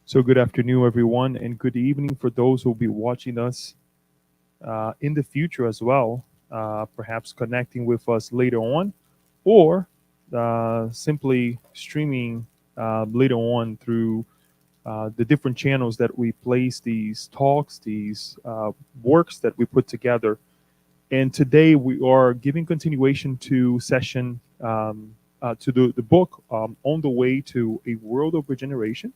So, good afternoon, everyone, and good evening for those who will be watching us in the future as well, perhaps connecting with us later on, or simply streaming later on through the different channels that we place these talks, these works that we put together. And today we are giving continuation to session to the book On the Way to a World of Regeneration.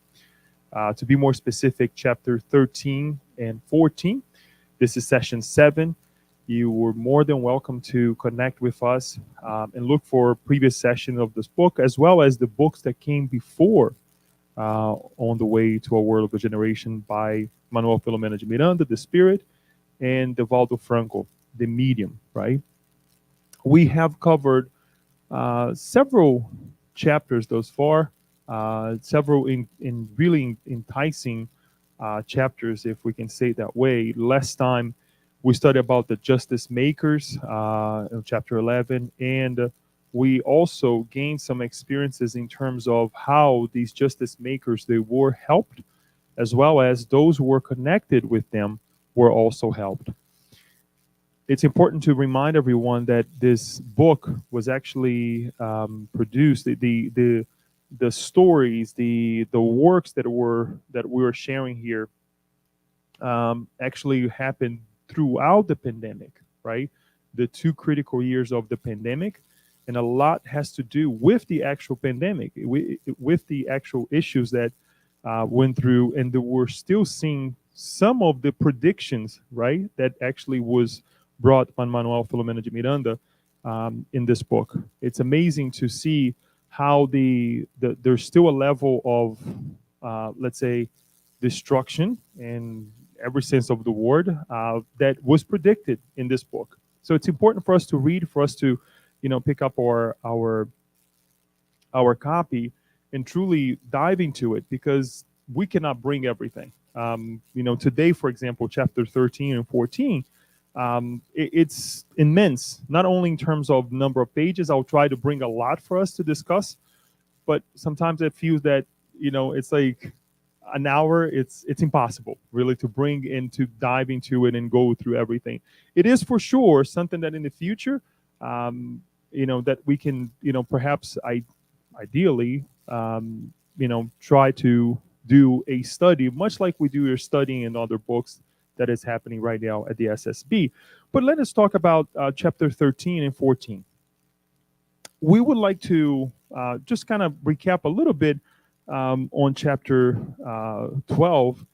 To be more specific, chapter 13 and 14. This is session 7. You were more than welcome to connect with us and look for previous session of this book, as well as the books that came before On the Way to a World of Regeneration by Manuel de Miranda, The Spirit, and Divaldo Franco, The Medium, right? We have covered several chapters thus far, several in really enticing chapters, if we can say it that way. Last time we studied about the justice makers in chapter 11, and we also gained some experiences in terms of how these justice makers, they were helped, as well as those who were connected with them were also helped. It's important to remind everyone that this book was actually produced. The stories, the works that we were sharing here, actually happened throughout the pandemic, right? The 2 critical years of the pandemic, and a lot has to do with the actual pandemic, with the actual issues that went through, and that we're still seeing some of the predictions, right? That actually was brought by Manuel de Miranda in this book. It's amazing to see how there's still a level of, let's say, destruction in every sense of the word that was predicted in this book. So it's important for us to read, for us to, pick up our copy and truly dive into it, because we cannot bring everything. Today, for example, chapter 13 and 14, it's immense, not only in terms of number of pages. I'll try to bring a lot for us to discuss, but sometimes it feels that, it's like an hour, it's impossible really to bring and to dive into it and go through everything. It is for sure something that in the future, that we can, perhaps ideally, try to do a study, much like we do your studying in other books that is happening right now at the SSB. But let us talk about chapter 13 and 14. We would like to just kind of recap a little bit on chapter 12,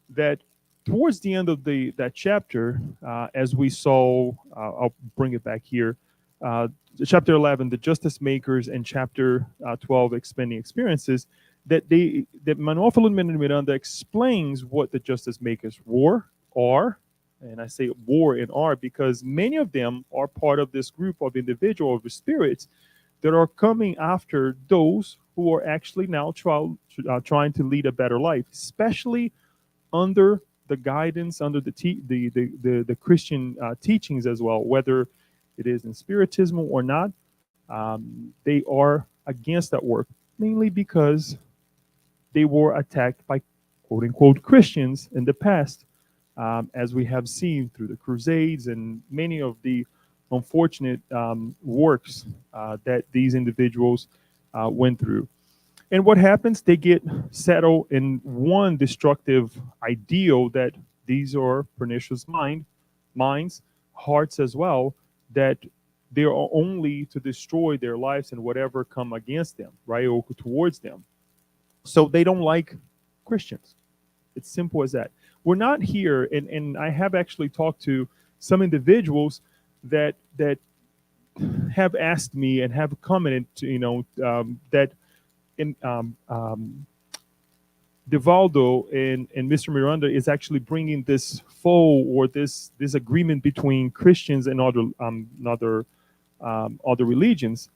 that towards the end of that chapter, as we saw, I'll bring it back here, chapter 11, the justice makers, and chapter 12, expanding experiences, that Manuel de Miranda explains what the justice makers are, and I say were and are because many of them are part of this group of individuals or spirits that are coming after those who are actually now trying to lead a better life, especially under the guidance, under the Christian teachings as well, whether it is in Spiritism or not. They are against that work, mainly because they were attacked by quote unquote Christians in the past, as we have seen through the Crusades and many of the unfortunate works that these individuals went through. And what happens? They get settled in one destructive ideal that these are pernicious minds, hearts as well, that they are only to destroy their lives and whatever come against them, right, or towards them. So they don't like Christians. It's simple as that. We're not here, and I have actually talked to some individuals that have asked me and have commented, that in Divaldo and Mr. Miranda is actually bringing this foe or this agreement between Christians and other religions.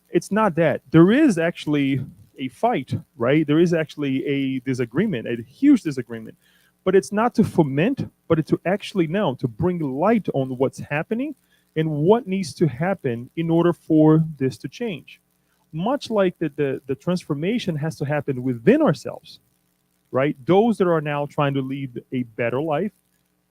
It's not that. There is actually a fight, right? There is actually a disagreement, a huge disagreement. But it's not to foment, but it's to actually now to bring light on what's happening and what needs to happen in order for this to change. Much like the transformation has to happen within ourselves, right? Those that are now trying to lead a better life,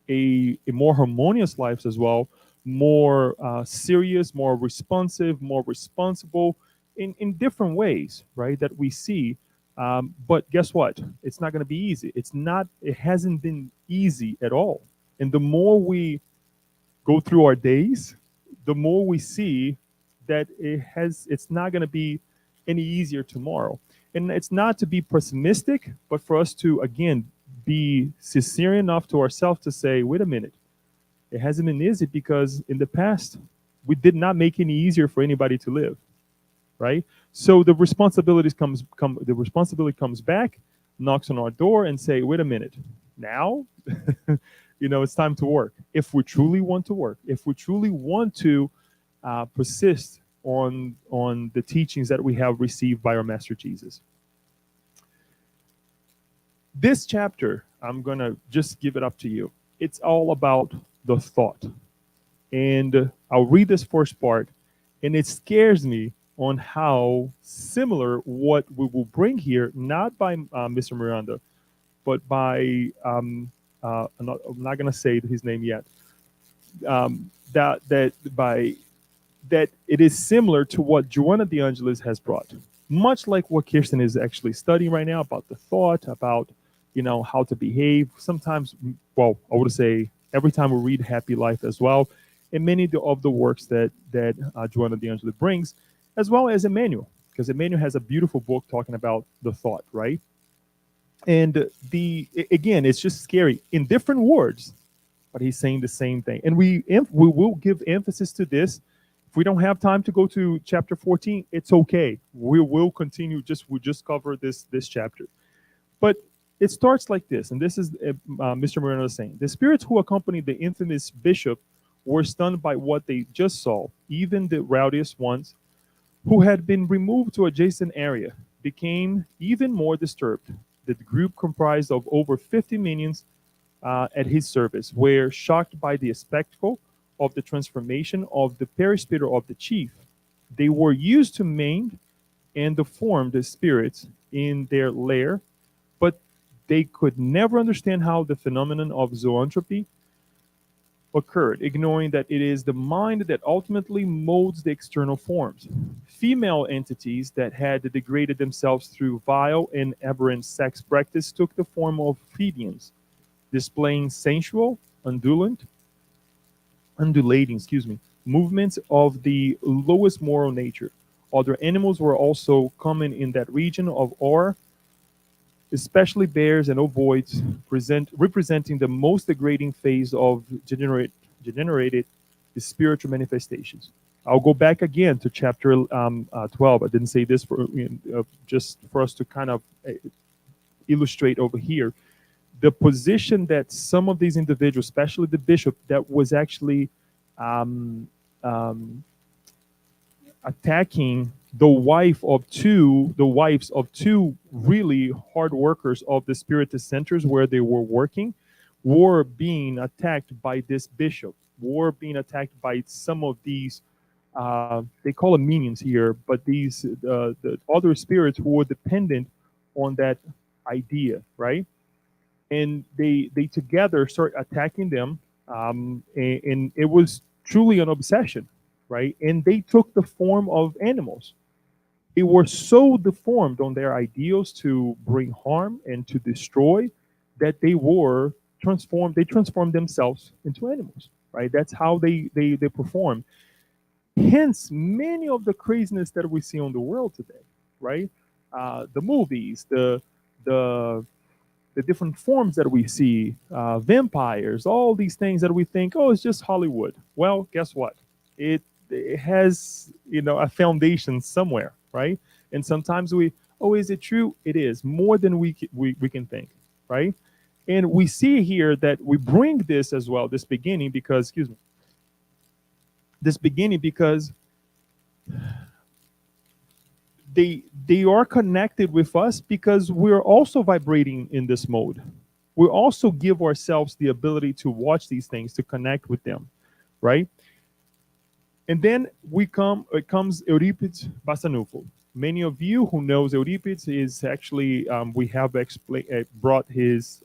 a more harmonious life as well, more serious, more responsive, more responsible in different ways, right? That we see. But guess what? It's not going to be easy. It's not, it hasn't been easy at all. And the more we go through our days, the more we see that it's not going to be any easier tomorrow. And it's not to be pessimistic, but for us to again be sincere enough to ourselves to say, wait a minute, it hasn't been easy because in the past we did not make any easier for anybody to live, right? So the responsibility comes back, knocks on our door, and say, wait a minute, now, it's time to work. If we truly want to work, if we truly want to persist on the teachings that we have received by our Master Jesus. This chapter, I'm gonna just give it up to you. It's all about the thought, and I'll read this first part, and it scares me on how similar what we will bring here, not by Mr. Miranda, but by I'm not going to say his name yet. That it is similar to what Joanna de Angelis has brought, much like what Kirsten is actually studying right now about the thought, about how to behave. Sometimes, well, I would say every time we read Happy Life as well, and many of the works that Joanna de Angelis brings, as well as Emmanuel, because Emmanuel has a beautiful book talking about the thought, right? And again, it's just scary in different words, but he's saying the same thing. And we will give emphasis to this. If we don't have time to go to chapter 14, it's okay. We will continue. We'll just cover this chapter. But it starts like this, and this is Mr. Miranda saying: the spirits who accompanied the infamous bishop were stunned by what they just saw. Even the rowdiest ones, who had been removed to adjacent area, became even more disturbed. The group, comprised of over 50 minions at his service, were shocked by the spectacle of the transformation of the perisphere of the chief. They were used to maimed and deformed spirits in their lair, but they could never understand how the phenomenon of zoanthropy occurred, ignoring that it is the mind that ultimately molds the external forms. Female entities that had degraded themselves through vile and aberrant sex practice took the form of Phoebians, displaying sensual, undulating, movements of the lowest moral nature. Other animals were also common in that region of Or, especially bears and ovoids, representing the most degrading phase of degenerated spiritual manifestations. I'll go back again to chapter 12. I didn't say this just for us to kind of illustrate over here the position that some of these individuals, especially the bishop, that was actually attacking the wives of two really hard workers of the Spiritist centers where they were working, were being attacked by this bishop, were being attacked by some of these, they call them minions here, but these the other spirits who were dependent on that idea, right? And they together start attacking them, and it was truly an obsession, right? And they took the form of animals. They were so deformed on their ideals to bring harm and to destroy that they transformed themselves into animals, right? That's how they perform. Hence, many of the craziness that we see on the world today, right? The movies, the different forms that we see, vampires, all these things that we think, oh, it's just Hollywood. Well, guess what? It has, a foundation somewhere, right? And sometimes is it true? It is more than we can think, right? And we see here that we bring this as well, this beginning, because they are connected with us because we're also vibrating in this mode. We also give ourselves the ability to watch these things, to connect with them, right? And then it comes Euripides Bassanufo. Many of you who knows Euripides is actually we have brought his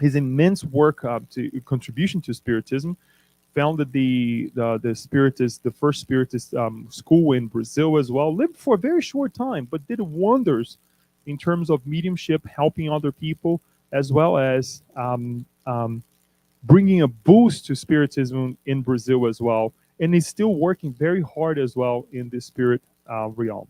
immense work to contribution to Spiritism. Founded the Spiritist, the first Spiritist school in Brazil as well. Lived for a very short time, but did wonders in terms of mediumship, helping other people, as well as bringing a boost to Spiritism in Brazil as well. And he's still working very hard as well in the spirit realm.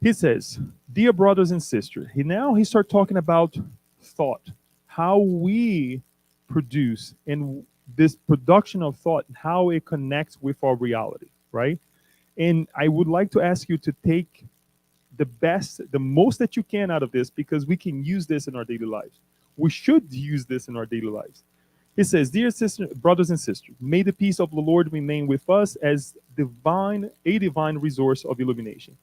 He says, "Dear brothers and sisters," he starts talking about thought, how we produce, and this production of thought, how it connects with our reality, right? And I would like to ask you to take the most that you can out of this, because we can use this in our daily lives. We should use this in our daily lives. He says, "Dear sisters, brothers and sisters, may the peace of the Lord remain with us as a divine resource of illumination.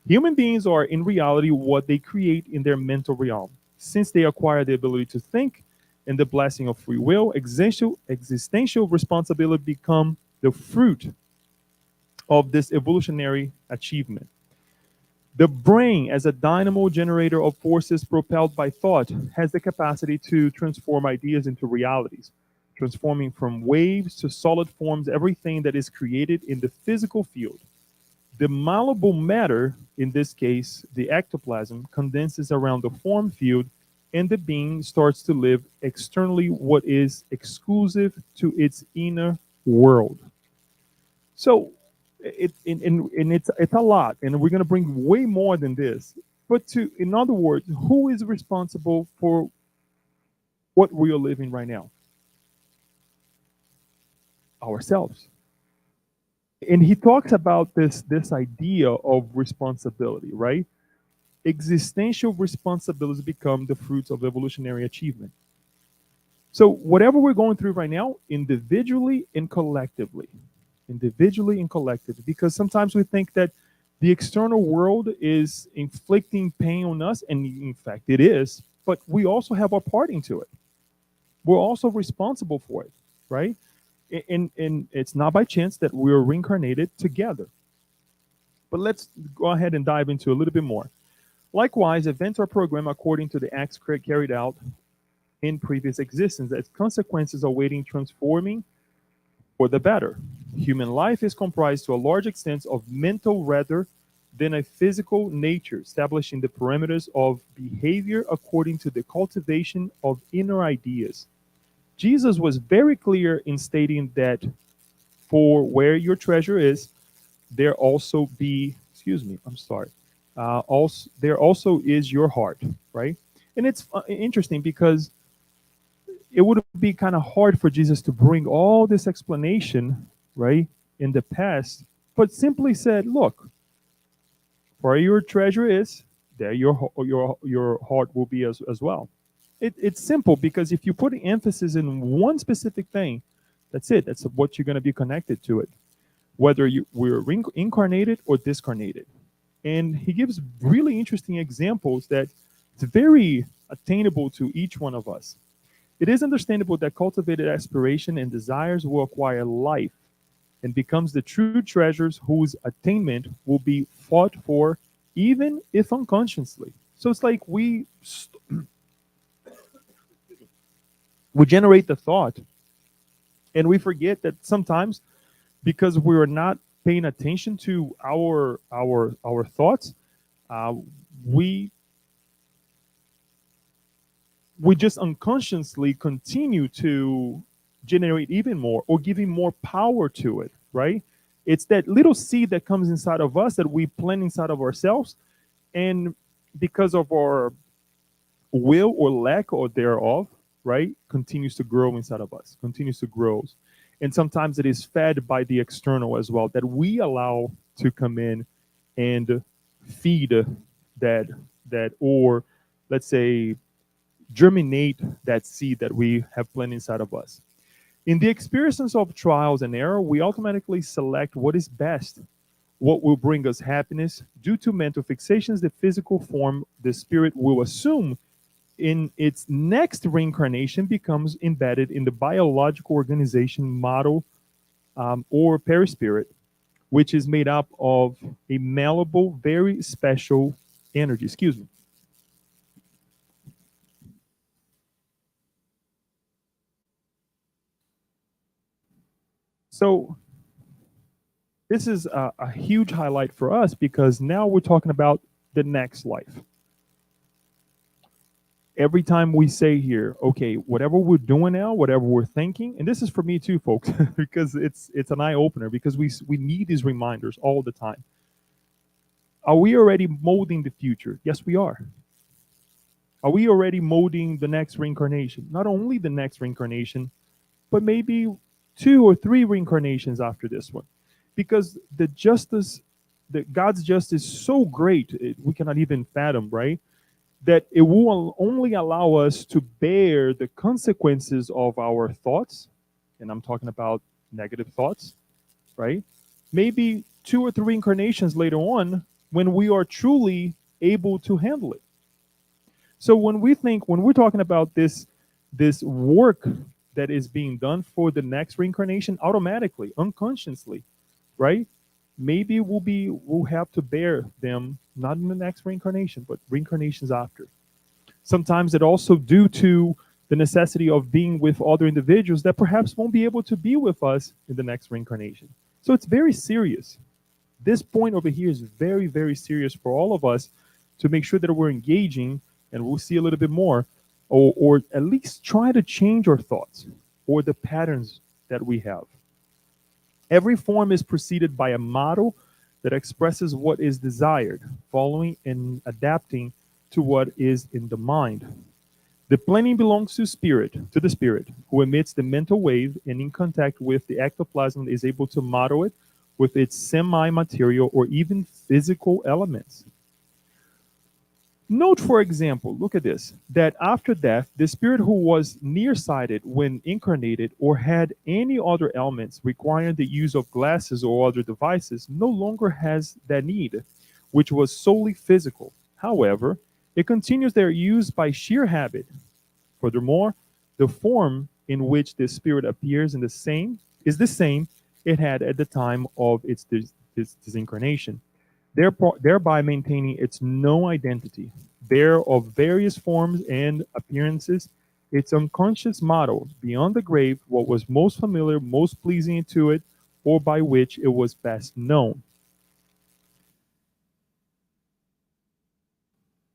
Human beings are in reality what they create in their mental realm. Since they acquire the ability to think and the blessing of free will, existential responsibility become the fruit of this evolutionary achievement. The brain, as a dynamo generator of forces propelled by thought, has the capacity to transform ideas into realities, transforming from waves to solid forms everything that is created in the physical field. The malleable matter, in this case the ectoplasm, condenses around the form field, and the being starts to live externally what is exclusive to its inner world." So it's a lot, and we're going to bring way more than this. But in other words, who is responsible for what we are living right now? Ourselves. And he talks about this idea of responsibility, right? Existential responsibilities become the fruits of evolutionary achievement. So whatever we're going through right now, individually and collectively, because sometimes we think that the external world is inflicting pain on us, and in fact it is, but we also have our part into it. We're also responsible for it, right? And it's not by chance that we're reincarnated together. But let's go ahead and dive into a little bit more. Likewise, events are programmed according to the acts carried out in previous existence, as consequences awaiting transforming for the better. Human life is comprised to a large extent of mental rather than a physical nature, establishing the parameters of behavior according to the cultivation of inner ideas. Jesus was very clear in stating that for where your treasure is, there also be, excuse me, I'm sorry, there also is your heart, right? And it's interesting because it would be kind of hard for Jesus to bring all this explanation, right, in the past, but simply said, look, where your treasure is, there your heart will be as well. It's simple, because if you put emphasis in one specific thing, that's it. That's what you're going to be connected to it, whether we're reincarnated or discarnated. And he gives really interesting examples that it's very attainable to each one of us. It is understandable that cultivated aspiration and desires will acquire life and becomes the true treasures whose attainment will be fought for, even if unconsciously. So it's like we generate the thought, and we forget that sometimes, because we're not paying attention to our thoughts, we just unconsciously continue to generate even more, or giving more power to it, right? It's that little seed that comes inside of us that we plant inside of ourselves, and because of our will or lack or thereof, right, continues to grow inside of us, continues to grow. And sometimes it is fed by the external as well, that we allow to come in and feed that, or let's say germinate that seed that we have planted inside of us. In the experience of trials and error, we automatically select what is best, what will bring us happiness. Due to mental fixations, the physical form the spirit will assume in its next reincarnation becomes embedded in the biological organization model, or perispirit, which is made up of a malleable, very special energy. Excuse me. So this is a huge highlight for us because now we're talking about the next life. Every time we say here, okay, whatever we're doing now, whatever we're thinking, and this is for me too, folks, because it's an eye opener because we need these reminders all the time. Are we already molding the future? Yes, we are. Are we already molding the next reincarnation? Not only the next reincarnation, but maybe two or three reincarnations after this one, because the justice, that God's justice, is so great we cannot even fathom, right? That it will only allow us to bear the consequences of our thoughts, and I'm talking about negative thoughts, right? Maybe two or three incarnations later on when we are truly able to handle it. So when we're talking about this work that is being done for the next reincarnation, automatically, unconsciously, right? Maybe we'll have to bear them not in the next reincarnation, but reincarnations after. Sometimes it also due to the necessity of being with other individuals that perhaps won't be able to be with us in the next reincarnation. So it's very serious. This point over here is very, very serious for all of us to make sure that we're engaging, and we'll see a little bit more, or at least try to change our thoughts or the patterns that we have. Every form is preceded by a model that expresses what is desired, following and adapting to what is in the mind. The planning belongs to the spirit, who emits the mental wave and in contact with the ectoplasm is able to model it with its semi-material or even physical elements. Note, for example, look at this, that after death, the spirit who was nearsighted when incarnated or had any other ailments requiring the use of glasses or other devices no longer has that need, which was solely physical. However, it continues their use by sheer habit. Furthermore, the form in which the spirit appears is the same it had at the time of its disincarnation, thereby maintaining its known identity. Bare of various forms and appearances, its unconscious model beyond the grave what was most familiar, most pleasing to it, or by which it was best known.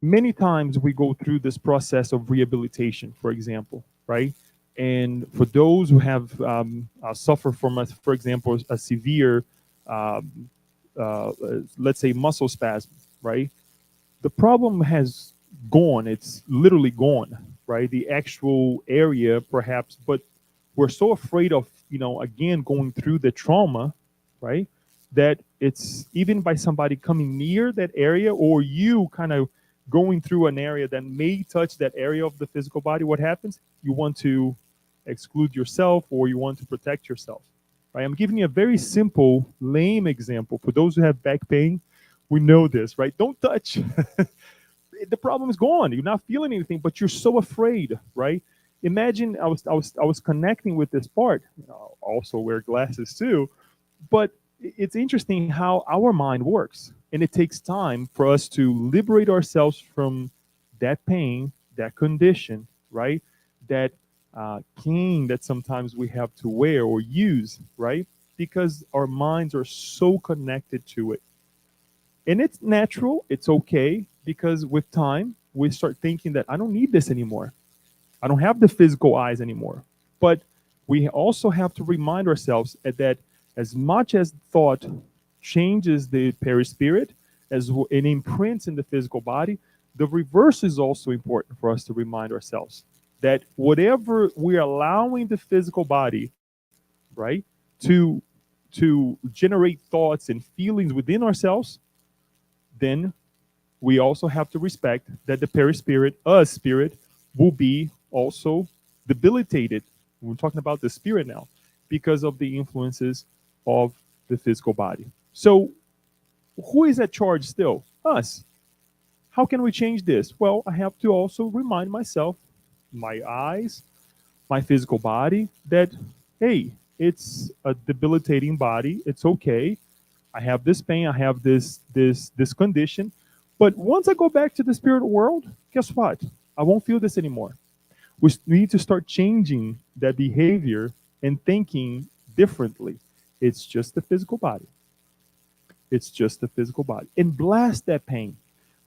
Many times we go through this process of rehabilitation, for example, right? And for those who have suffered from, for example, a severe, let's say, muscle spasm, right? The problem has gone. It's literally gone, right? The actual area, perhaps, but we're so afraid of, again, going through the trauma, right? That it's even by somebody coming near that area or you kind of going through an area that may touch that area of the physical body, what happens? You want to exclude yourself or you want to protect yourself, right? I'm giving you a very simple, lame example. For those who have back pain, we know this, right? Don't touch. The problem is gone. You're not feeling anything, but you're so afraid, right? Imagine I was connecting with this part. I also wear glasses too, but it's interesting how our mind works, and it takes time for us to liberate ourselves from that pain, that condition, right? That cane that sometimes we have to wear or use, right? Because our minds are so connected to it. And it's natural, it's okay, because with time, we start thinking that I don't need this anymore. I don't have the physical eyes anymore. But we also have to remind ourselves that as much as thought changes the perispirit, as it imprints in the physical body, the reverse is also important for us to remind ourselves that whatever we're allowing the physical body, right, to generate thoughts and feelings within ourselves, then we also have to respect that the perispirit, us spirit, will be also debilitated. We're talking about the spirit now because of the influences of the physical body. So who is at charge still? Us. How can we change this? Well, I have to also remind myself, my eyes, my physical body, that, hey, it's a debilitating body. It's okay. I have this pain, I have this condition. But once I go back to the spirit world, guess what? I won't feel this anymore. We need to start changing that behavior and thinking differently. It's just the physical body. It's just the physical body. And blast that pain,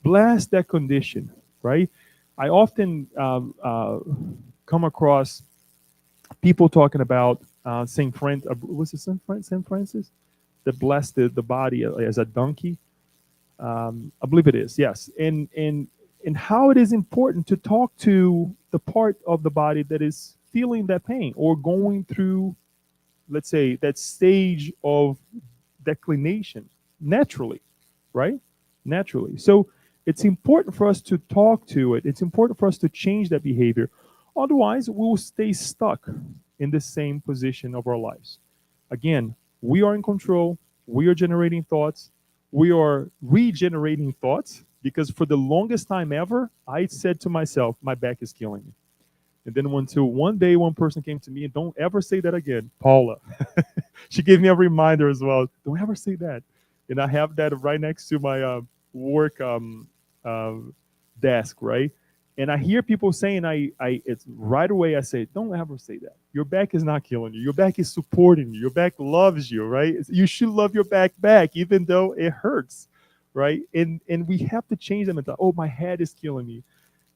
blast that condition, right? I often come across people talking about Saint Francis. Was it Saint Francis that blessed the body as a donkey? I believe it is. Yes, and how it is important to talk to the part of the body that is feeling that pain or going through, let's say, that stage of declination naturally, right? Naturally. So it's important for us to talk to it. It's important for us to change that behavior. Otherwise, we'll stay stuck in the same position of our lives. Again, we are in control. We are generating thoughts. We are regenerating thoughts because for the longest time ever, I said to myself, my back is killing me. And then until one day, one person came to me and don't ever say that again, Paula. She gave me a reminder as well. Don't ever say that. And I have that right next to my work uh, desk, right? And I hear people saying, it's right away. I say, don't ever say that. Your back is not killing you. Your back is supporting you. Your back loves you, right? You should love your back, even though it hurts, right? And we have to change them. Oh, my head is killing me.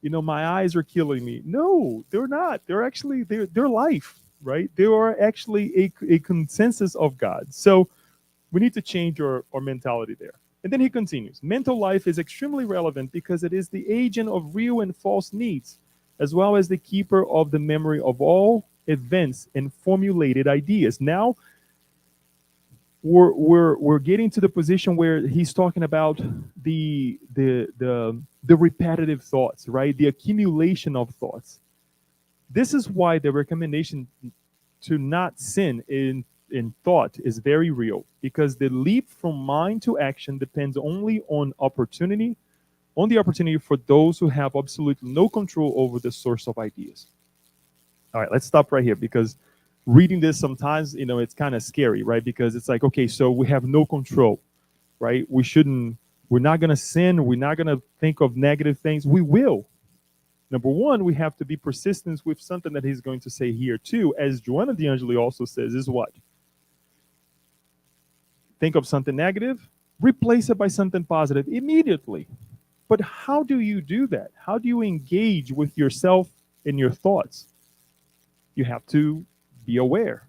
My eyes are killing me. No, they're not. They're actually they're life, right? They are actually a consensus of God. So we need to change our mentality there. And then he continues, mental life is extremely relevant because it is the agent of real and false needs, as well as the keeper of the memory of all events and formulated ideas. Now we're getting to the position where he's talking about the repetitive thoughts, right? The accumulation of thoughts. This is why the recommendation to not sin in thought is very real, because the leap from mind to action depends only on the opportunity for those who have absolutely no control over the source of ideas. All right, let's stop right here because reading this sometimes, it's kind of scary, right? Because it's like, okay, so we have no control, right? We're not going to sin. We're not going to think of negative things. We will. Number one, we have to be persistent with something that he's going to say here too, as Joanna D'Angeli also says, is what? Think of something negative, replace it by something positive immediately. But how do you do that? How do you engage with yourself and your thoughts? You have to be aware.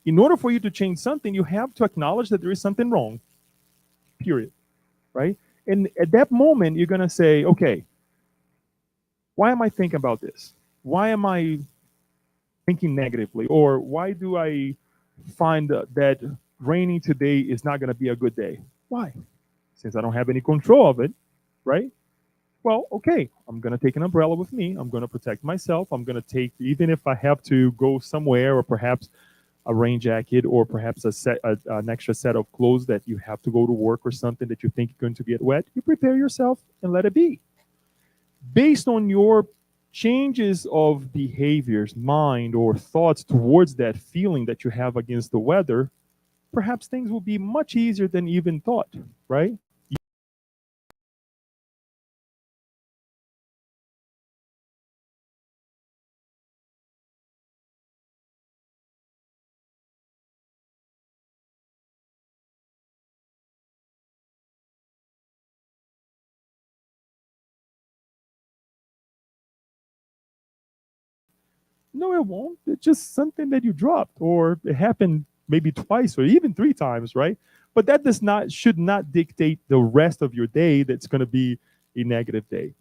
In order for you to change something, you have to acknowledge that there is something wrong, period, right? And at that moment, you're going to say, okay, why am I thinking about this? Why am I thinking negatively? Or why do I find that raining today is not going to be a good day? Why? Since I don't have any control of it, right? Well, okay, I'm going to take an umbrella with me. I'm going to protect myself. I'm going to take, even if I have to go somewhere, or perhaps a rain jacket, or perhaps an extra set of clothes that you have to go to work or something that you think is going to get wet, you prepare yourself and let it be. Based on your changes of behaviors, mind, or thoughts towards that feeling that you have against the weather, perhaps things will be much easier than even thought, right? No, it won't. It's just something that you dropped, or it happened maybe twice or even three times, right? But that should not dictate the rest of your day that's going to be a negative day.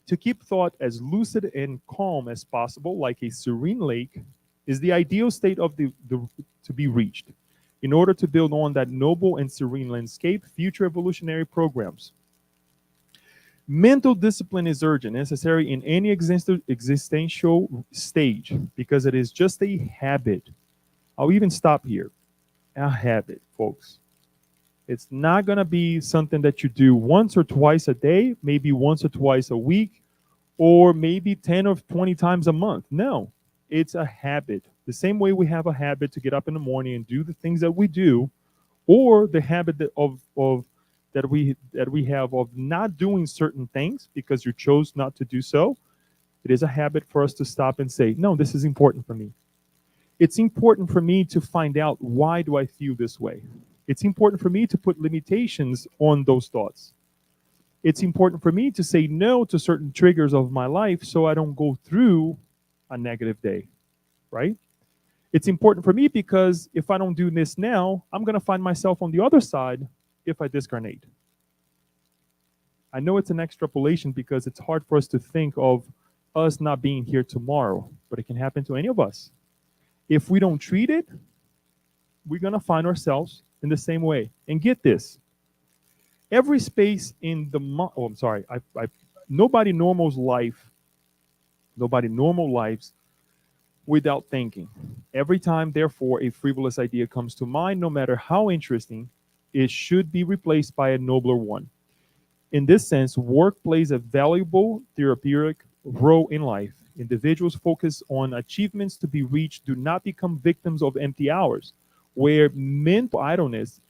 To keep thought as lucid and calm as possible, like a serene lake, is the ideal state of to be reached. In order to build on that noble and serene landscape, future evolutionary programs. Mental discipline is urgent, necessary in any existential stage, because it is just a habit. I'll even stop here. A habit, folks. It's not going to be something that you do once or twice a day, maybe once or twice a week, or maybe 10 or 20 times a month. No, it's a habit. The same way we have a habit to get up in the morning and do the things that we do, or the habit that we have of not doing certain things because you chose not to do so. It is a habit for us to stop and say, no, this is important for me. It's important for me to find out, why do I feel this way? It's important for me to put limitations on those thoughts. It's important for me to say no to certain triggers of my life so I don't go through a negative day, right? It's important for me because if I don't do this now, I'm going to find myself on the other side if I discarnate. I know it's an extrapolation because it's hard for us to think of us not being here tomorrow, but it can happen to any of us. If we don't treat it, we're going to find ourselves in the same way. And get this, every space in the oh, I'm sorry, nobody normals life, nobody normal lives without thinking. Every time, therefore, a frivolous idea comes to mind, no matter how interesting, it should be replaced by a nobler one. In this sense, work plays a valuable therapeutic role in life. Individuals focus on achievements to be reached do not become victims of empty hours, where mental idleness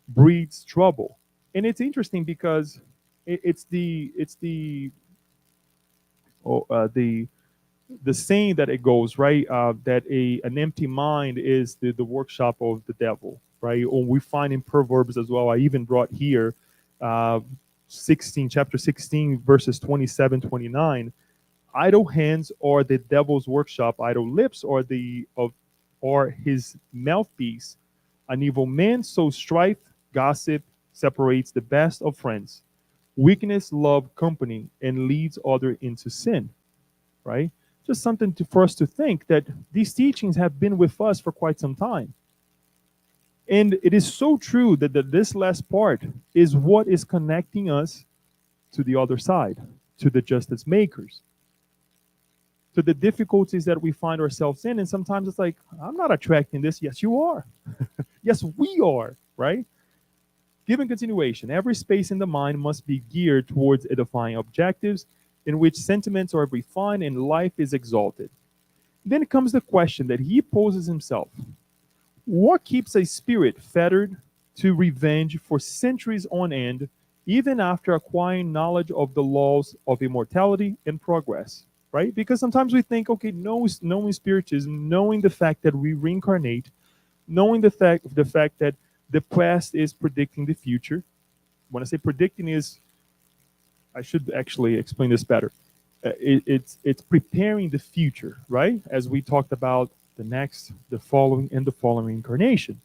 breeds trouble. And it's interesting because it's the oh, the saying that it goes right, that an empty mind is the workshop of the devil, right? Or we find in Proverbs as well. I even brought here, uh, 16 chapter 16 verses 27, 29. Idle hands are the devil's workshop. Idle lips are the of or his mouthpiece. An evil man sows strife, gossip, separates the best of friends. Weakness love company and leads other into sin, right? Just something for us to think that these teachings have been with us for quite some time. And it is so true that this last part is what is connecting us to the other side, to the justice makers, to the difficulties that we find ourselves in. And sometimes it's like, I'm not attracting this. Yes, you are. Yes, we are, right? Given continuation, every space in the mind must be geared towards edifying objectives in which sentiments are refined and life is exalted. Then comes the question that he poses himself: what keeps a spirit fettered to revenge for centuries on end, even after acquiring knowledge of the laws of immortality and progress? Right? Because sometimes we think, okay, knowing spiritism, knowing the fact that we reincarnate, knowing the fact that the past is predicting the future. When I say predicting, is I should actually explain this better. It's preparing the future, right? As we talked about the next, the following, and the following incarnation.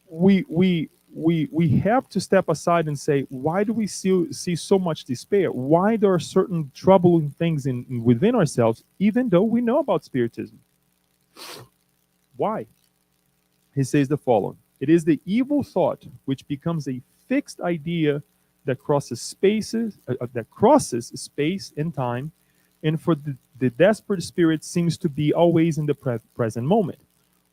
We have to step aside and say, why do we see so much despair? Why there are certain troubling things within ourselves, even though we know about spiritism? Why? He says the following: it is the evil thought which becomes a fixed idea that crosses space and time, and for the desperate spirit seems to be always in the present moment.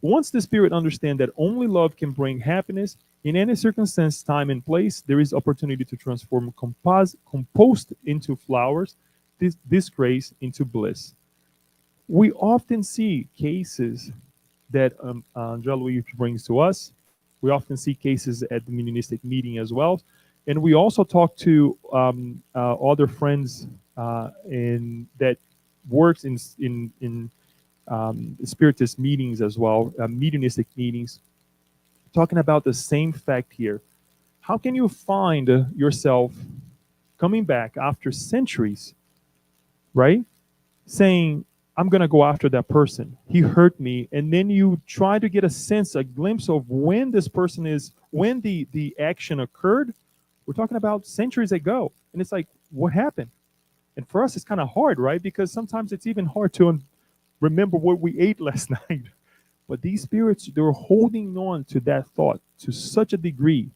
Once the spirit understands that only love can bring happiness in any circumstance, time, and place, there is opportunity to transform compost into flowers, disgrace into bliss. We often see cases that Andrea Louis brings to us. We often see cases at the Unionistic meeting as well. And we also talk to other friends in that works in spiritist meetings as well, mediumistic meetings, talking about the same fact here. How can you find yourself coming back after centuries, right? Saying, I'm going to go after that person. He hurt me. And then you try to get a sense, a glimpse of when this person is, when the action occurred. We're talking about centuries ago. And it's like, what happened? And for us, it's kind of hard, right? Because sometimes it's even hard to remember what we ate last night. But these spirits, they're holding on to that thought to such a degree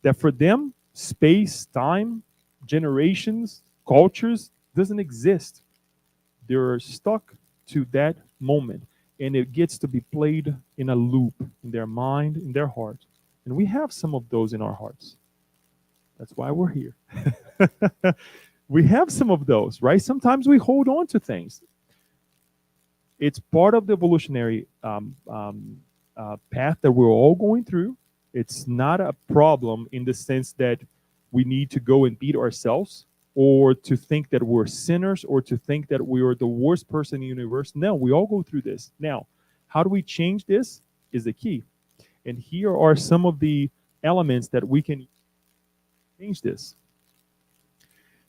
that for them, space, time, generations, cultures doesn't exist. They're stuck to that moment, and it gets to be played in a loop in their mind, in their heart. And we have some of those in our hearts. That's why we're here. We have some of those, right? Sometimes we hold on to things. It's part of the evolutionary path that we're all going through. It's not a problem in the sense that we need to go and beat ourselves or to think that we're sinners or to think that we are the worst person in the universe. No, we all go through this. Now, how do we change this is the key. And here are some of the elements that we can change this.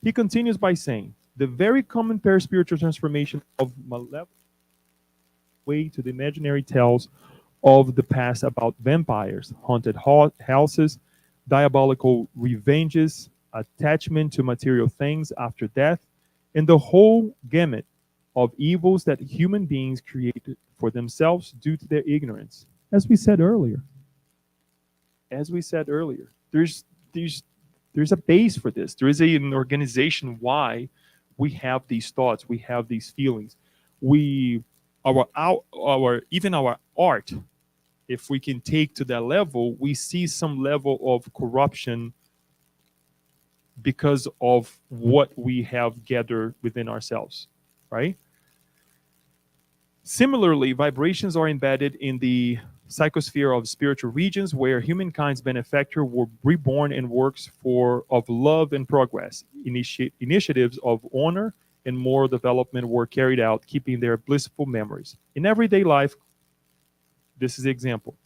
He continues by saying, the very common paraspiritual transformation of malevolent way to the imaginary tales of the past about vampires, haunted houses, diabolical revenges, attachment to material things after death, and the whole gamut of evils that human beings create for themselves due to their ignorance. As we said earlier, there's a base for this. There is an organization why we have these thoughts, we have these feelings. Even our art, if we can take to that level, we see some level of corruption because of what we have gathered within ourselves, right? Similarly, vibrations are embedded in the psychosphere of spiritual regions where humankind's benefactor were reborn and works of love and progress. Initiatives of honor and moral development were carried out, keeping their blissful memories. In everyday life, this is the example.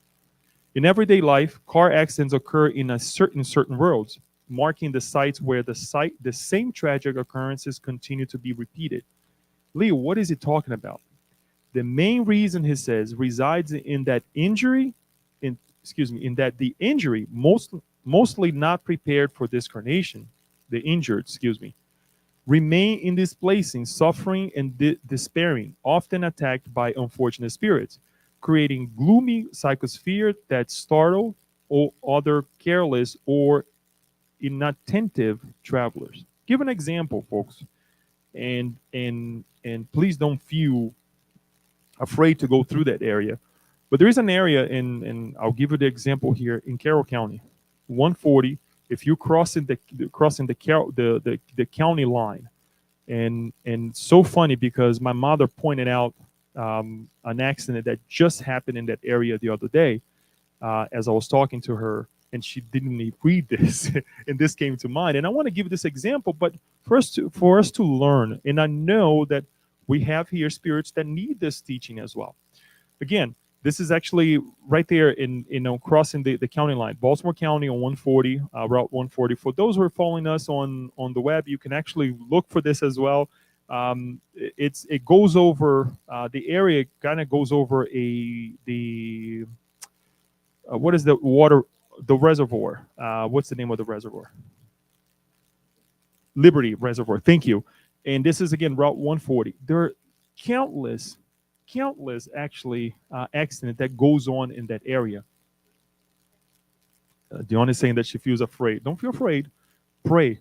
In everyday life, car accidents occur in certain roads, marking the sites where the same tragic occurrences continue to be repeated. Leo, what is he talking about? The main reason, he says, resides in that the injury, mostly not prepared for discarnation, the injured, remain in this placing, suffering and despairing, often attacked by unfortunate spirits, creating gloomy psychosphere that startle or other careless or inattentive travelers. Give an example, folks, and please don't feel afraid to go through that area. But there is an area and I'll give you the example here in Carroll County, 140. If you're crossing the county line, and so funny because my mother pointed out an accident that just happened in that area the other day as I was talking to her, and she didn't even read this, and this came to mind. And I want to give this example, but for us to learn, and I know that we have here spirits that need this teaching as well. Again, this is actually right there in crossing the county line, Baltimore County on 140, Route 140. For those who are following us on the web, you can actually look for this as well. It goes over the area, kind of goes over what is the reservoir? What's the name of the reservoir? Liberty Reservoir. Thank you. And this is again Route 140. There are countless actually accidents that goes on in that area. Dion is saying that she feels afraid. Don't feel afraid. Pray.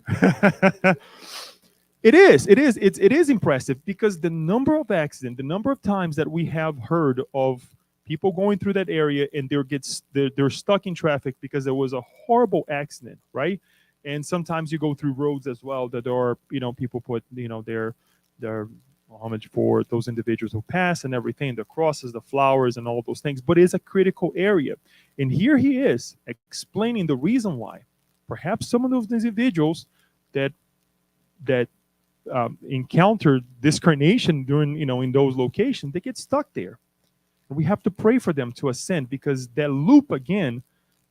It is impressive because the number of accidents, the number of times that we have heard of people going through that area and they're stuck in traffic because there was a horrible accident, right? And sometimes you go through roads as well that are, people put, their homage for those individuals who pass and everything, the crosses, the flowers, and all those things. But it's a critical area. And here he is explaining the reason why. Perhaps some of those individuals that encounter discarnation during, in those locations, they get stuck there. And we have to pray for them to ascend because that loop again,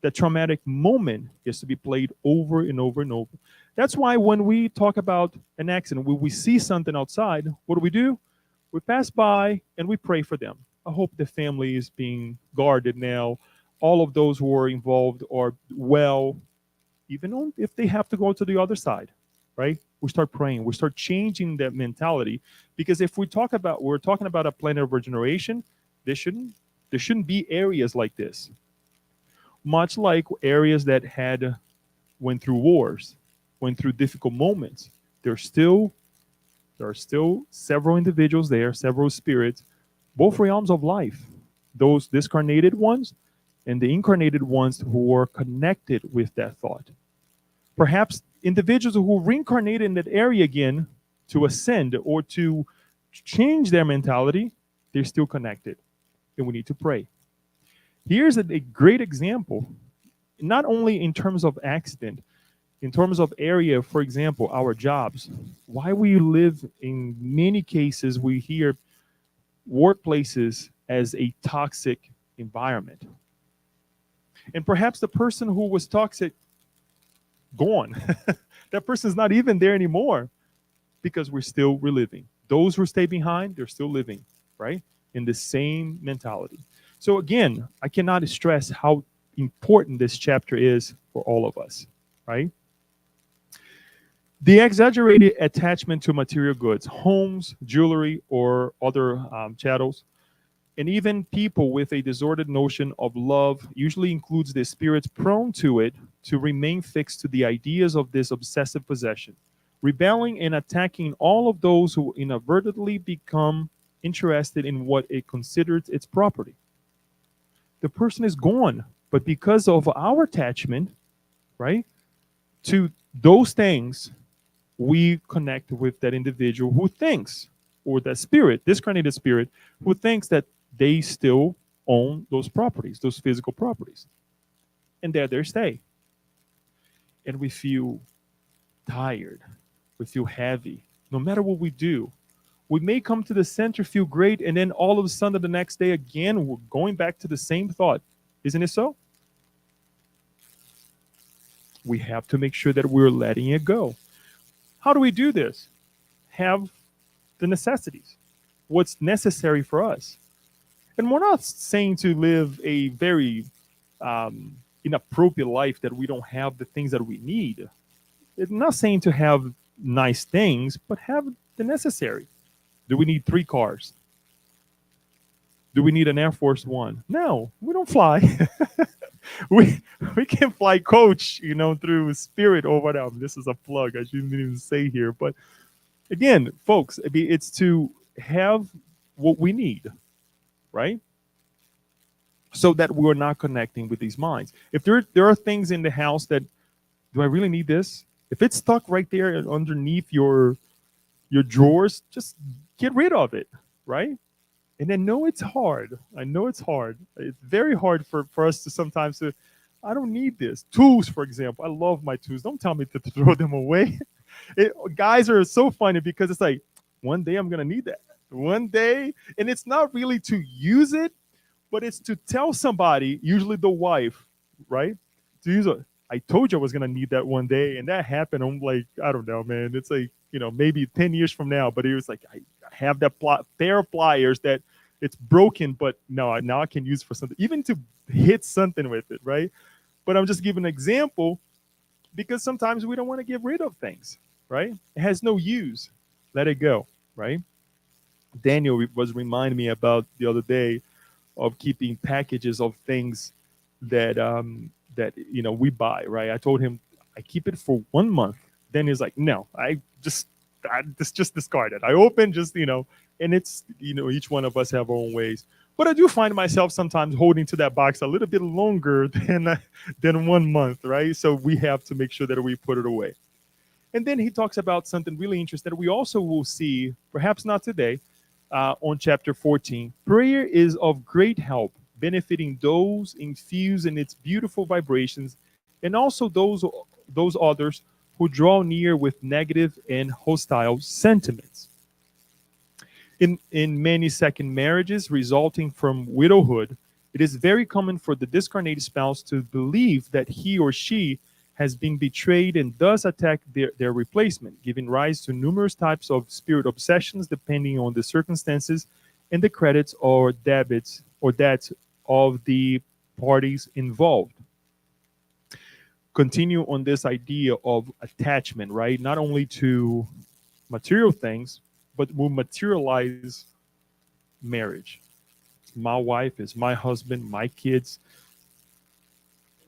that traumatic moment is to be played over and over and over. That's why when we talk about an accident, when we see something outside, what do? We pass by and we pray for them. I hope the family is being guarded now. All of those who are involved are well, even if they have to go to the other side, right? We start praying. We start changing that mentality because if we're talking about a planet of regeneration, there shouldn't be areas like this. Much like areas that went through wars, went through difficult moments, there are still several individuals there, several spirits, both realms of life, those discarnated ones and the incarnated ones who are connected with that thought. Perhaps individuals who reincarnated in that area again to ascend or to change their mentality, they're still connected. And we need to pray. Here's a great example, not only in terms of accident, in terms of area, for example, our jobs. Why we live in many cases, we hear workplaces as a toxic environment. And perhaps the person who was toxic gone. That person's not even there anymore because we're still reliving. Those who stay behind, they're still living, right? In the same mentality. So again, I cannot stress how important this chapter is for all of us, right? The exaggerated attachment to material goods, homes, jewelry, or other chattels, and even people with a disordered notion of love usually includes the spirits prone to it to remain fixed to the ideas of this obsessive possession, rebelling and attacking all of those who inadvertently become interested in what it considers its property. The person is gone, but because of our attachment, right, to those things, we connect with that individual who thinks, or that spirit, discarnated spirit, who thinks that they still own those properties, those physical properties. And there they stay. And we feel tired. We feel heavy. No matter what we do, we may come to the center, feel great, and then all of a sudden the next day again, we're going back to the same thought. Isn't it so? We have to make sure that we're letting it go. How do we do this? Have the necessities, what's necessary for us. And we're not saying to live a very inappropriate life that we don't have the things that we need. It's not saying to have nice things, but have the necessary. Do we need 3 cars? Do we need an Air Force One? No, we don't fly. we we can fly coach, through Spirit or whatever. This is a plug. I shouldn't even say here, but again, folks, it's to have what we need, right? So that we're not connecting with these minds. If there are things in the house that, do I really need this? If it's stuck right there underneath your drawers, just get rid of it, right? And I know it's hard. I know it's hard. It's very hard for us to sometimes say, I don't need this. Tools, for example. I love my tools. Don't tell me to throw them away. Guys are so funny because it's like, one day I'm going to need that. One day. And it's not really to use it, but it's to tell somebody, usually the wife, right? To use it. I told you I was going to need that one day. And that happened. I'm like, I don't know, man. It's like, maybe 10 years from now. But it was like, I have that pair of pliers that it's broken, but no, now I can use for something, even to hit something with it, right? But I'm just giving an example because sometimes we don't want to get rid of things, right? It has no use. Let it go, right? Daniel was reminding me about the other day of keeping packages of things that we buy, right? I told him I keep it for 1 month. Then he's like, no, I just discard it. I open and it's each one of us have our own ways. But I do find myself sometimes holding to that box a little bit longer than 1 month, right? So we have to make sure that we put it away. And then he talks about something really interesting that we also will see, perhaps not today, on chapter 14. Prayer is of great help, benefiting those infused in its beautiful vibrations, and also those others who draw near with negative and hostile sentiments. In many second marriages resulting from widowhood, it is very common for the discarnated spouse to believe that he or she has been betrayed and thus attack their replacement, giving rise to numerous types of spirit obsessions depending on the circumstances and the credits or debts of the parties involved. Continue on this idea of attachment, right? Not only to material things, but will materialize marriage. My wife is my husband, my kids.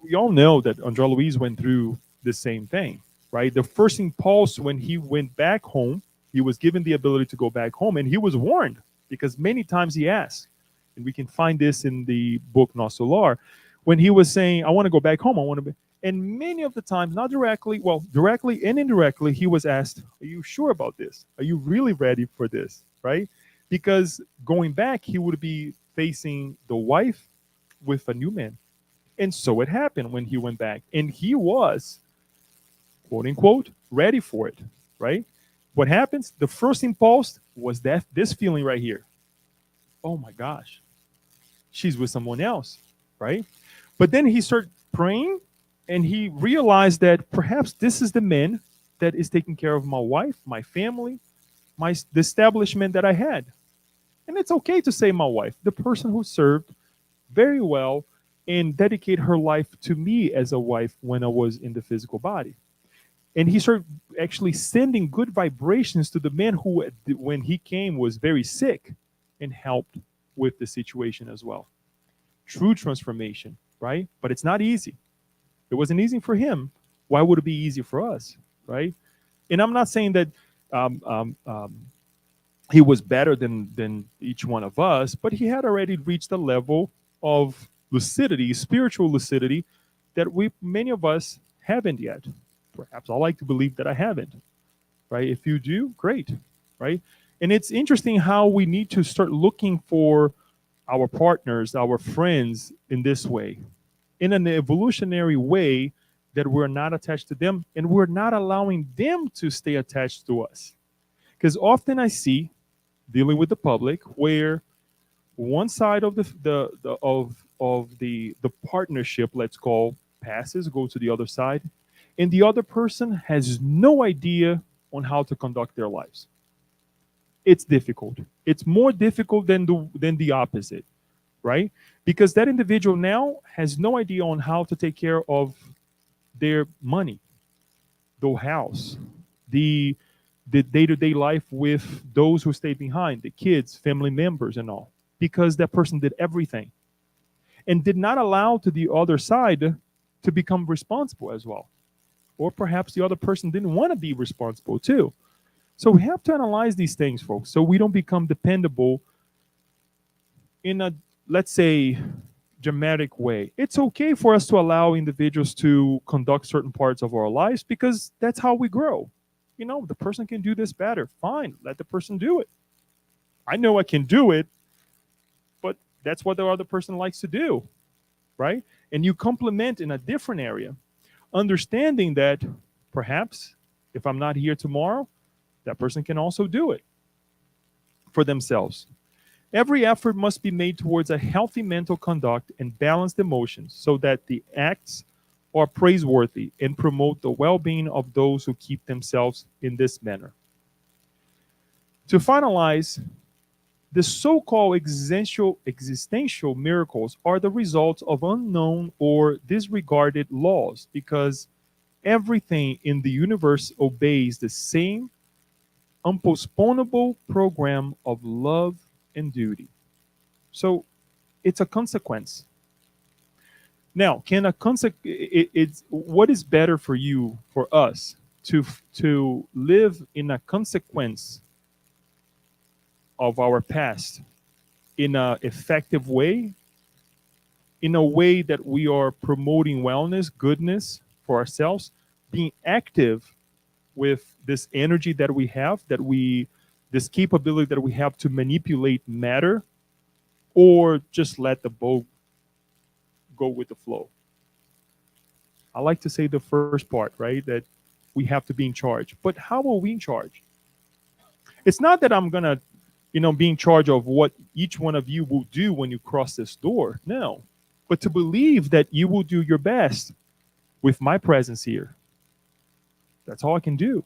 We all know that André Luiz went through the same thing, right? The first impulse when he went back home, he was given the ability to go back home, and he was warned because many times he asked, and we can find this in the book No Solar, when he was saying, I want to go back home, I want to be. And many of the times, not directly, well, directly and indirectly, he was asked, are you sure about this? Are you really ready for this, right? Because going back, he would be facing the wife, with a new man. And so it happened when he went back. And he was, quote unquote, ready for it, right? What happens? The first impulse was that this feeling right here. Oh my gosh, she's with someone else, right? But then he started praying and he realized that perhaps this is the man that is taking care of my wife, my family, the establishment that I had. And it's okay to say my wife, the person who served very well and dedicate her life to me as a wife when I was in the physical body. And he started actually sending good vibrations to the man who, when he came, was very sick and helped with the situation as well. True transformation, right? But it's not easy. It wasn't easy for him. Why would it be easy for us, right? And I'm not saying that um, um, um, he was better than each one of us, but he had already reached a level of lucidity, spiritual lucidity, that we many of us haven't yet. Perhaps I like to believe that I haven't, right? If you do, great, right? And it's interesting how we need to start looking for our partners, our friends in this way, in an evolutionary way that we're not attached to them and we're not allowing them to stay attached to us. Because often I see dealing with the public where one side of the partnership, let's call, passes, go to the other side, and the other person has no idea on how to conduct their lives. It's difficult. It's more difficult than the opposite, right? Because that individual now has no idea on how to take care of their money, the house, the day-to-day life with those who stay behind, the kids, family members, and all, because that person did everything and did not allow to the other side to become responsible as well. Or perhaps the other person didn't want to be responsible too. So we have to analyze these things, folks, so we don't become dependable in a, let's say, dramatic way. It's okay for us to allow individuals to conduct certain parts of our lives because that's how we grow. You know, the person can do this better. Fine, let the person do it. I know I can do it, but that's what the other person likes to do, right? And you complement in a different area, understanding that perhaps if I'm not here tomorrow, that person can also do it for themselves. Every effort must be made towards a healthy mental conduct and balanced emotions so that the acts are praiseworthy and promote the well being of those who keep themselves in this manner. To finalize, the so called existential miracles are the results of unknown or disregarded laws because everything in the universe obeys the same unpostponable program of love and duty. So it's a consequence. Now, can a it's what is better for you, for us, to live in a consequence of our past in a effective way, in a way that we are promoting wellness, goodness for ourselves, being active with this energy that we have, this capability that we have to manipulate matter, or just let the boat go with the flow. I like to say the first part, right? That we have to be in charge. But how are we in charge? It's not that I'm gonna, be in charge of what each one of you will do when you cross this door. No. But to believe that you will do your best with my presence here. That's all I can do.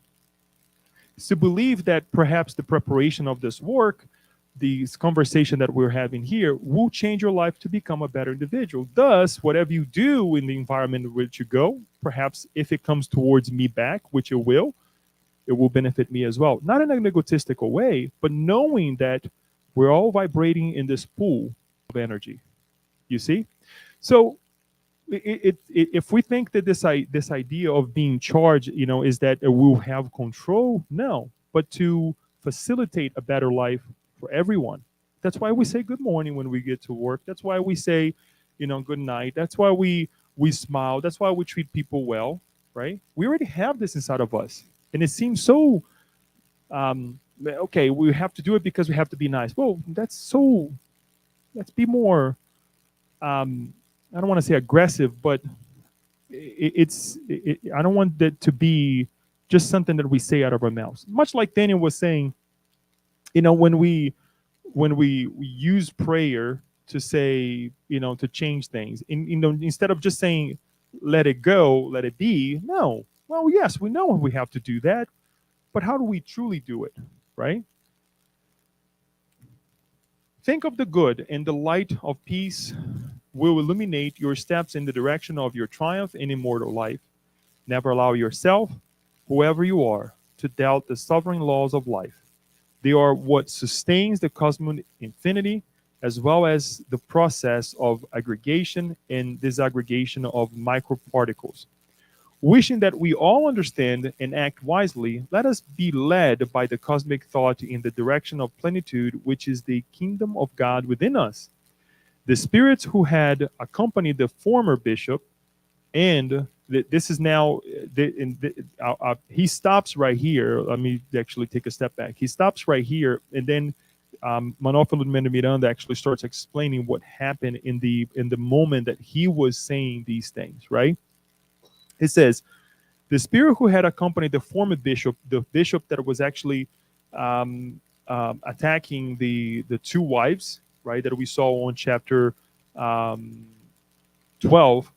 It's to believe that perhaps the preparation of this work, this conversation that we're having here, will change your life to become a better individual. Thus, whatever you do in the environment in which you go, perhaps if it comes towards me back, which it will benefit me as well. Not in an egotistical way, but knowing that we're all vibrating in this pool of energy. You see? So if we think that this idea of being charged, is that we'll have control, no, but to facilitate a better life for everyone. That's why we say good morning when we get to work. That's why we say, good night. That's why we smile. That's why we treat people well, right? We already have this inside of us, and it seems so. Okay, we have to do it because we have to be nice. Well, let's be more I don't want to say aggressive, but I don't want that to be just something that we say out of our mouths. Much like Daniel was saying, when we use prayer to say, to change things, instead of just saying, let it go, let it be. No, well, yes, we know we have to do that, but how do we truly do it, right? Think of the good, and the light of peace will illuminate your steps in the direction of your triumph in immortal life. Never allow yourself, whoever you are, to doubt the sovereign laws of life. They are what sustains the cosmic infinity, as well as the process of aggregation and disaggregation of microparticles. Wishing that we all understand and act wisely, let us be led by the cosmic thought in the direction of plenitude, which is the kingdom of God within us. The spirits who had accompanied the former bishop, and this is now, he stops right here. Let me actually take a step back. He stops right here, and then Manuel de Miranda actually starts explaining what happened in the moment that he was saying these things, right? It says, the spirit who had accompanied the former bishop, the bishop that was actually attacking the two wives, right, that we saw on chapter 12,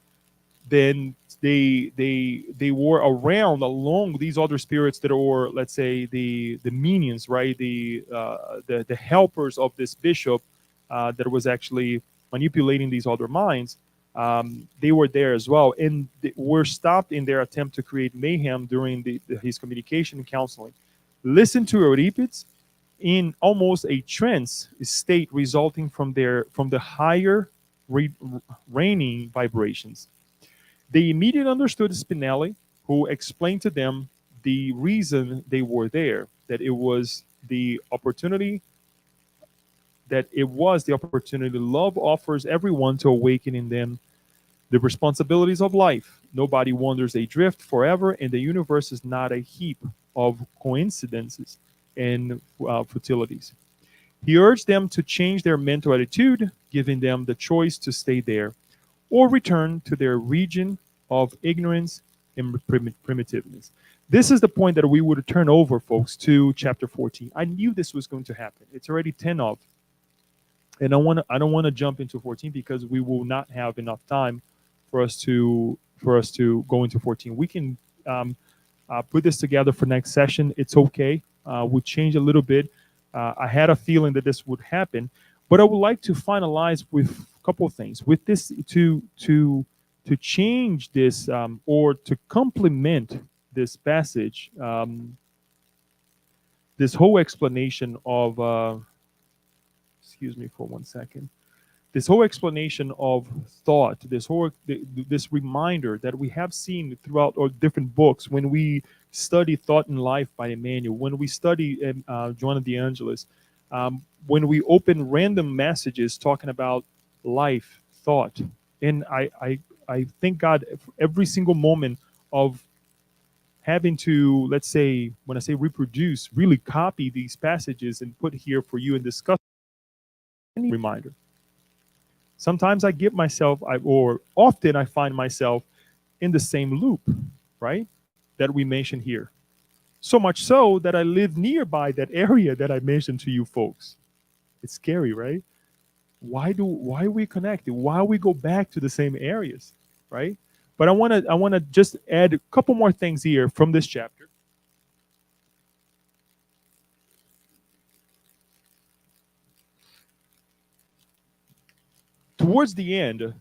then they were around along these other spirits that were, let's say, the minions, right, the helpers of this bishop that was actually manipulating these other minds. They were there as well, and they were stopped in their attempt to create mayhem during his communication and counseling. Listen to Euripides in almost a trance state resulting from the higher reigning vibrations. They immediately understood Spinelli, who explained to them the reason they were there, that it was the opportunity love offers everyone to awaken in them the responsibilities of life. Nobody wanders adrift forever, and the universe is not a heap of coincidences and futilities. He urged them to change their mental attitude, giving them the choice to stay there or return to their region of ignorance and primitiveness. This is the point that we would turn over, folks, to chapter 14. I knew this was going to happen. It's already 10 of, and I don't want to jump into 14 because we will not have enough time for us to go into 14. We can put this together for next session. It's okay. We'll change a little bit. I had a feeling that this would happen, but I would like to finalize with a couple of things. With this, to change this or to complement this passage, this whole explanation of, excuse me for 1 second, this whole explanation of thought, this reminder that we have seen throughout our different books when we study Thought and Life by Emmanuel, when we study Joanna de Angelis, when we open random messages talking about life, thought, and I thank God for every single moment of having to, let's say, when I say reproduce, really copy these passages and put here for you and discuss. Any reminder. Sometimes I get myself, or often I find myself in the same loop, right, that we mentioned here. So much so that I live nearby that area that I mentioned to you folks. It's scary, right? Why are we connected? Why we go back to the same areas, right? But I wanna just add a couple more things here from this chapter. Towards the end,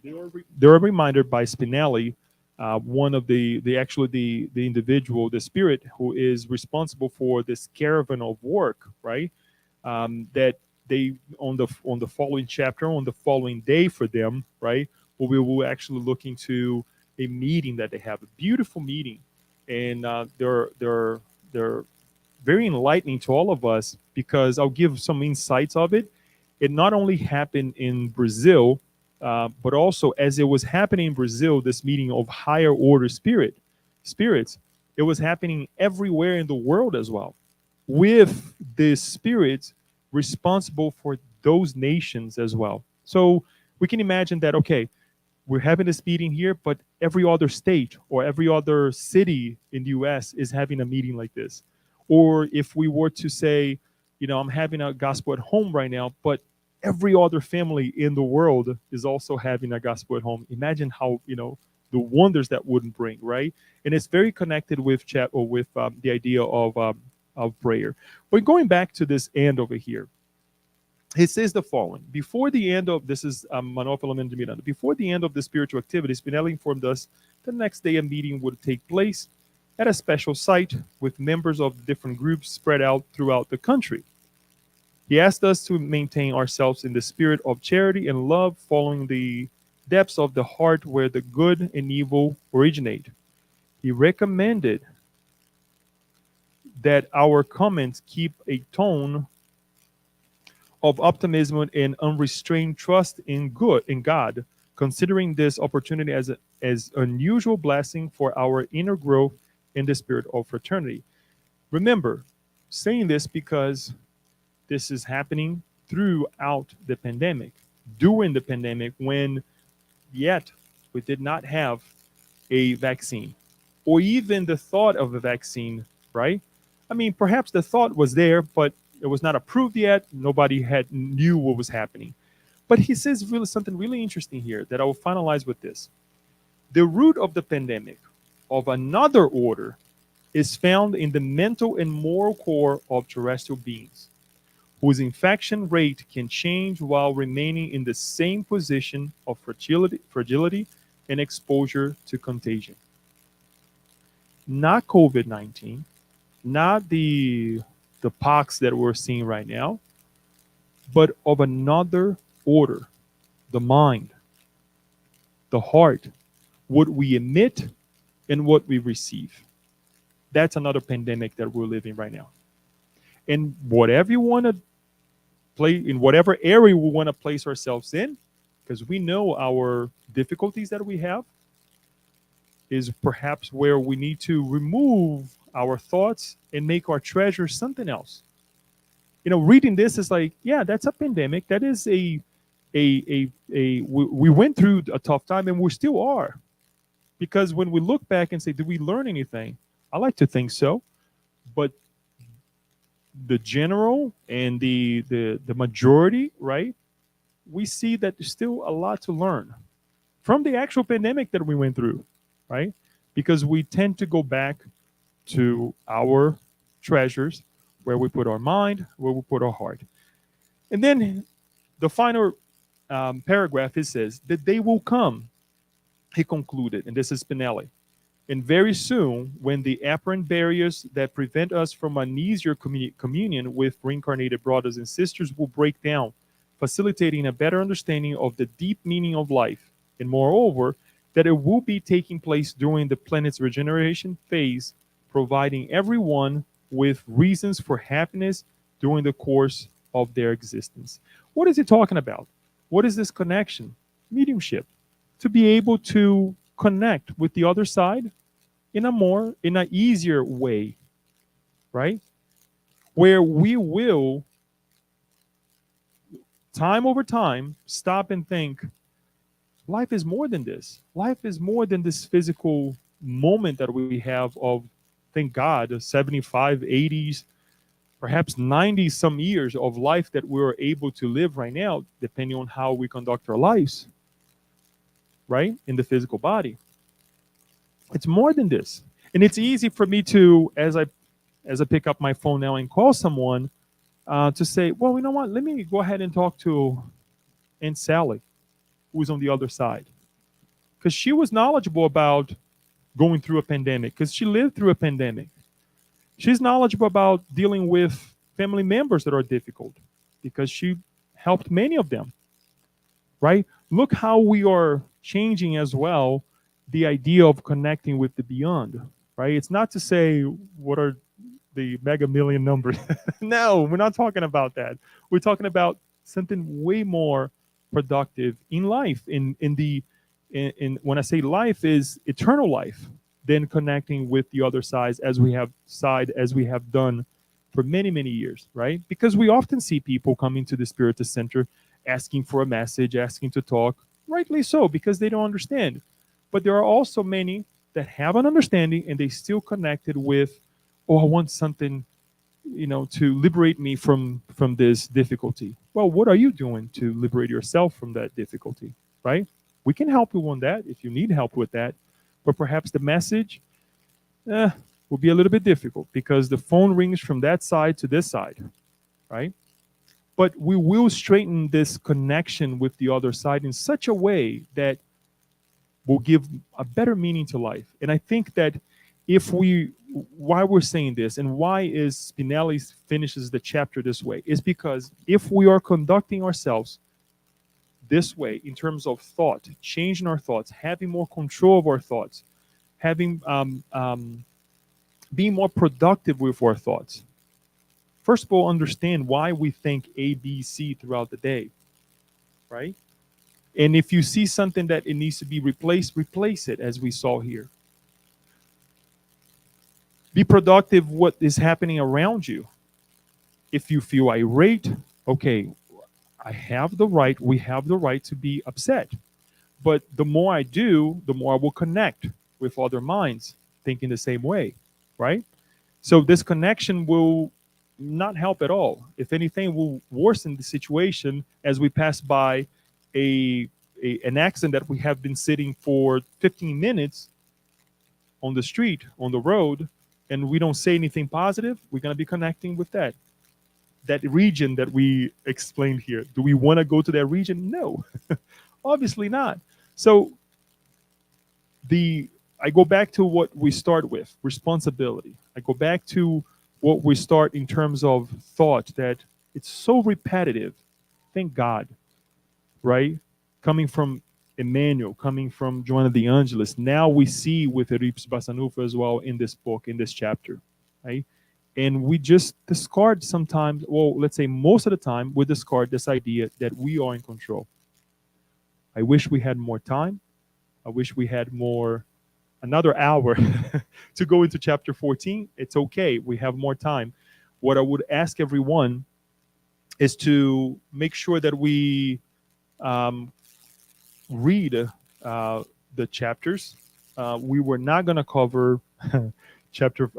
they're reminded by Spinelli, one of the individual, the spirit who is responsible for this caravan of work, right? That they on the following chapter, on the following day for them, right? We will actually look into a meeting that they have, a beautiful meeting, and they're very enlightening to all of us because I'll give some insights of it. It not only happened in Brazil, but also as it was happening in Brazil, this meeting of higher order spirits, it was happening everywhere in the world as well, with the spirits responsible for those nations as well. So we can imagine that, okay, we're having this meeting here, but every other state or every other city in the US is having a meeting like this. Or if we were to say, I'm having a gospel at home right now, but every other family in the world is also having a gospel at home. Imagine how, the wonders that wouldn't bring, right? And it's very connected with chat or with the idea of prayer. But going back to this end over here, he says the following: before the end of this is Manuel de Miranda. Before the end of the spiritual activity, Spinelli informed us the next day a meeting would take place at a special site with members of different groups spread out throughout the country. He asked us to maintain ourselves in the spirit of charity and love, following the depths of the heart where the good and evil originate. He recommended that our comments keep a tone of optimism and unrestrained trust in God, considering this opportunity as unusual blessing for our inner growth in the spirit of fraternity. Remember, saying this because this is happening throughout the pandemic, during the pandemic, when yet we did not have a vaccine or even the thought of a vaccine, right? I mean, perhaps the thought was there, but it was not approved yet. Nobody had knew what was happening. But he says really something really interesting here that I will finalize with this. The root of the pandemic of another order is found in the mental and moral core of terrestrial beings, whose infection rate can change while remaining in the same position of fragility and exposure to contagion. Not COVID-19, not the pox that we're seeing right now, but of another order, the mind, the heart, what we emit and what we receive. That's another pandemic that we're living right now. And whatever you want to play, in whatever area we want to place ourselves in, because we know our difficulties that we have, is perhaps where we need to remove our thoughts and make our treasure something else. Reading this is like, yeah, that's a pandemic. That is we went through a tough time and we still are. Because when we look back and say, did we learn anything? I like to think so. But the general and the majority, right? We see that there's still a lot to learn from the actual pandemic that we went through, right? Because we tend to go back to our treasures, where we put our mind, where we put our heart. And then the final paragraph, it says, the day will come, he concluded, and this is Spinelli, and very soon, when the apparent barriers that prevent us from an easier communion with reincarnated brothers and sisters will break down, facilitating a better understanding of the deep meaning of life, and moreover, that it will be taking place during the planet's regeneration phase, providing everyone with reasons for happiness during the course of their existence. What is he talking about? What is this connection? Mediumship. To be able to connect with the other side in an easier way, right? Where we will, time over time, stop and think, life is more than this. Life is more than this physical moment that we have of, thank God, 75, 80s, perhaps 90 some years of life that we're able to live right now, depending on how we conduct our lives, right? In the physical body. It's more than this. And it's easy for me to, as I pick up my phone now and call someone, to say, well, you know what? Let me go ahead and talk to Aunt Sally, who's on the other side. Because she was knowledgeable about going through a pandemic, because she lived through a pandemic. She's knowledgeable about dealing with family members that are difficult, because she helped many of them, right? Look how we are changing as well the idea of connecting with the beyond, right? It's not to say what are the mega million numbers. No, we're not talking about that. We're talking about something way more productive in life. In when I say life, is eternal life, then connecting with the other side as we have done for many, many years, right? Because we often see people coming to the Spiritist Center asking for a message, asking to talk, rightly so, because they don't understand. But there are also many that have an understanding and they still connected with, oh, I want something, to liberate me from this difficulty. Well, what are you doing to liberate yourself from that difficulty, right? We can help you on that if you need help with that, but perhaps the message will be a little bit difficult because the phone rings from that side to this side, right? But we will straighten this connection with the other side in such a way that will give a better meaning to life. And I think that if we, why we're saying this and why is Spinelli finishes the chapter this way is because if we are conducting ourselves this way in terms of thought, changing our thoughts, having more control of our thoughts, having being more productive with our thoughts. First of all, understand why we think A, B, C throughout the day, right? And if you see something that it needs to be replaced, replace it, as we saw here. Be productive what is happening around you. If you feel irate, okay, we have the right to be upset. But the more I do, the more I will connect with other minds thinking the same way, right? So this connection will not help at all. If anything, will worsen the situation as we pass by an accident that we have been sitting for 15 minutes on the street, on the road, and we don't say anything positive, we're going to be connecting with that region that we explained here. Do we want to go to that region? No, obviously not. So I go back to what we start with, responsibility. I go back to what we start in terms of thought, that it's so repetitive. Thank God, right? Coming from Emmanuel, coming from Joana de Angelis. Now we see with Euripides Bassanufo as well in this book, in this chapter, right? And we just discard sometimes, well, let's say most of the time, we discard this idea that we are in control. I wish we had more time. I wish we had another hour to go into chapter 14. It's okay. We have more time. What I would ask everyone is to make sure that we read the chapters. We were not going to cover chapter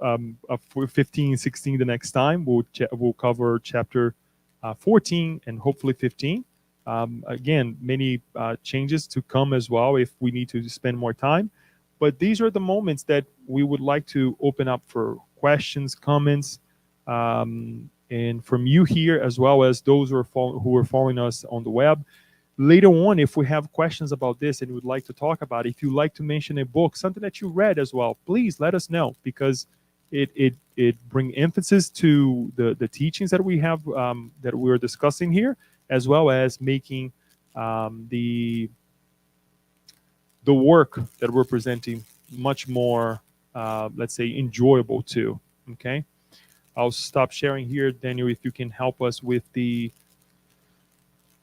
15, 16 the next time. We'll cover chapter 14 and hopefully 15. Again, many changes to come as well if we need to spend more time. But these are the moments that we would like to open up for questions, comments, and from you here as well as those who are following us on the web. Later on, if we have questions about this and you would like to talk about it, if you like to mention a book, something that you read as well, please let us know, because it brings emphasis to the teachings that we have that we're discussing here, as well as making the work that we're presenting much more, let's say, enjoyable too. Okay, I'll stop sharing here. Daniel, if you can help us with the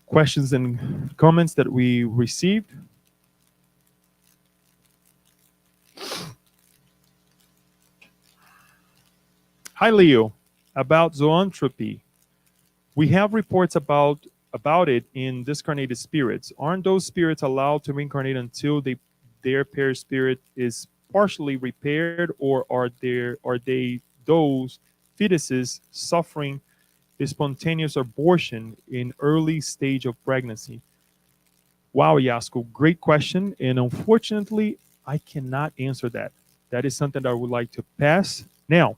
questions and comments that we received. Hi, Leo. About zoanthropy, we have reports about it in discarnated spirits. Aren't those spirits allowed to reincarnate until their perispirit is partially repaired, or are they those fetuses suffering a spontaneous abortion in early stage of pregnancy? Wow, Yasko, great question. And unfortunately, I cannot answer that. That is something that I would like to pass. Now,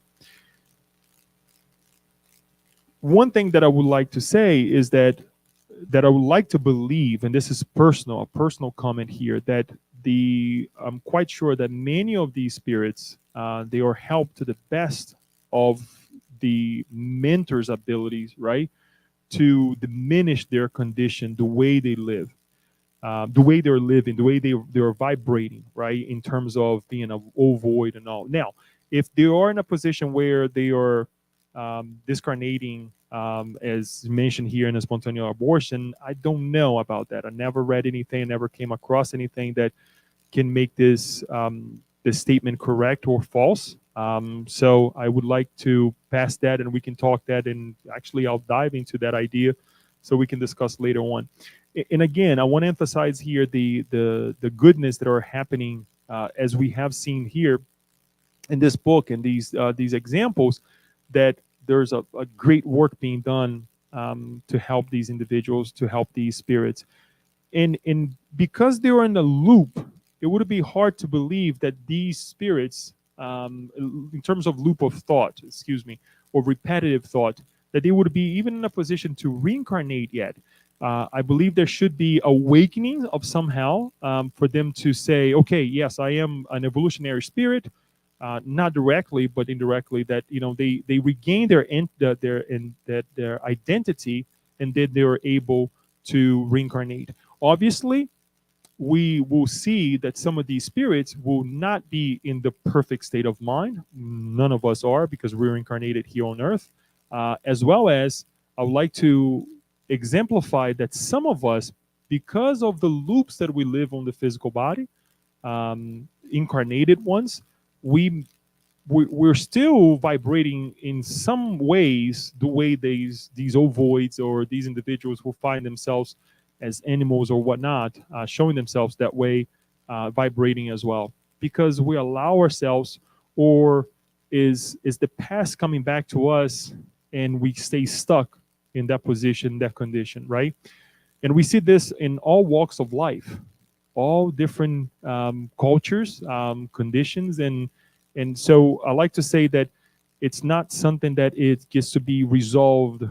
one thing that I would like to say is that I would like to believe, and this is a personal comment here, that I'm quite sure that many of these spirits, they are helped to the best of the mentor's abilities, right, to diminish their condition, the way they live, the way they're living, the way they're vibrating, right, in terms of being a ovoid and all. Now, if they are in a position where they are discarnating, as mentioned here in a spontaneous abortion, I don't know about that. I never read anything, never came across anything that can make this statement correct or false. So I would like to pass that, and we can talk that, and actually I'll dive into that idea so we can discuss later on. And again, I want to emphasize here the goodness that are happening as we have seen here in this book and these examples, that there's a great work being done to help these individuals, to help these spirits. And because they're in a loop, it would be hard to believe that these spirits, in terms of loop of thought, excuse me, or repetitive thought, that they would be even in a position to reincarnate yet. I believe there should be awakening of somehow for them to say, okay, yes, I am an evolutionary spirit, not directly but indirectly. That they regain their identity, and then they are able to reincarnate. Obviously, we will see that some of these spirits will not be in the perfect state of mind. None of us are, because we're incarnated here on earth. As well as, I would like to exemplify that some of us, because of the loops that we live on the physical body, incarnated ones, we we're still vibrating in some ways the way these ovoids or these individuals who find themselves as animals or whatnot, showing themselves that way, vibrating as well, because we allow ourselves, or is the past coming back to us, and we stay stuck in that position, that condition, right? And we see this in all walks of life, all different cultures, conditions, and so I like to say that it's not something that it gets to be resolved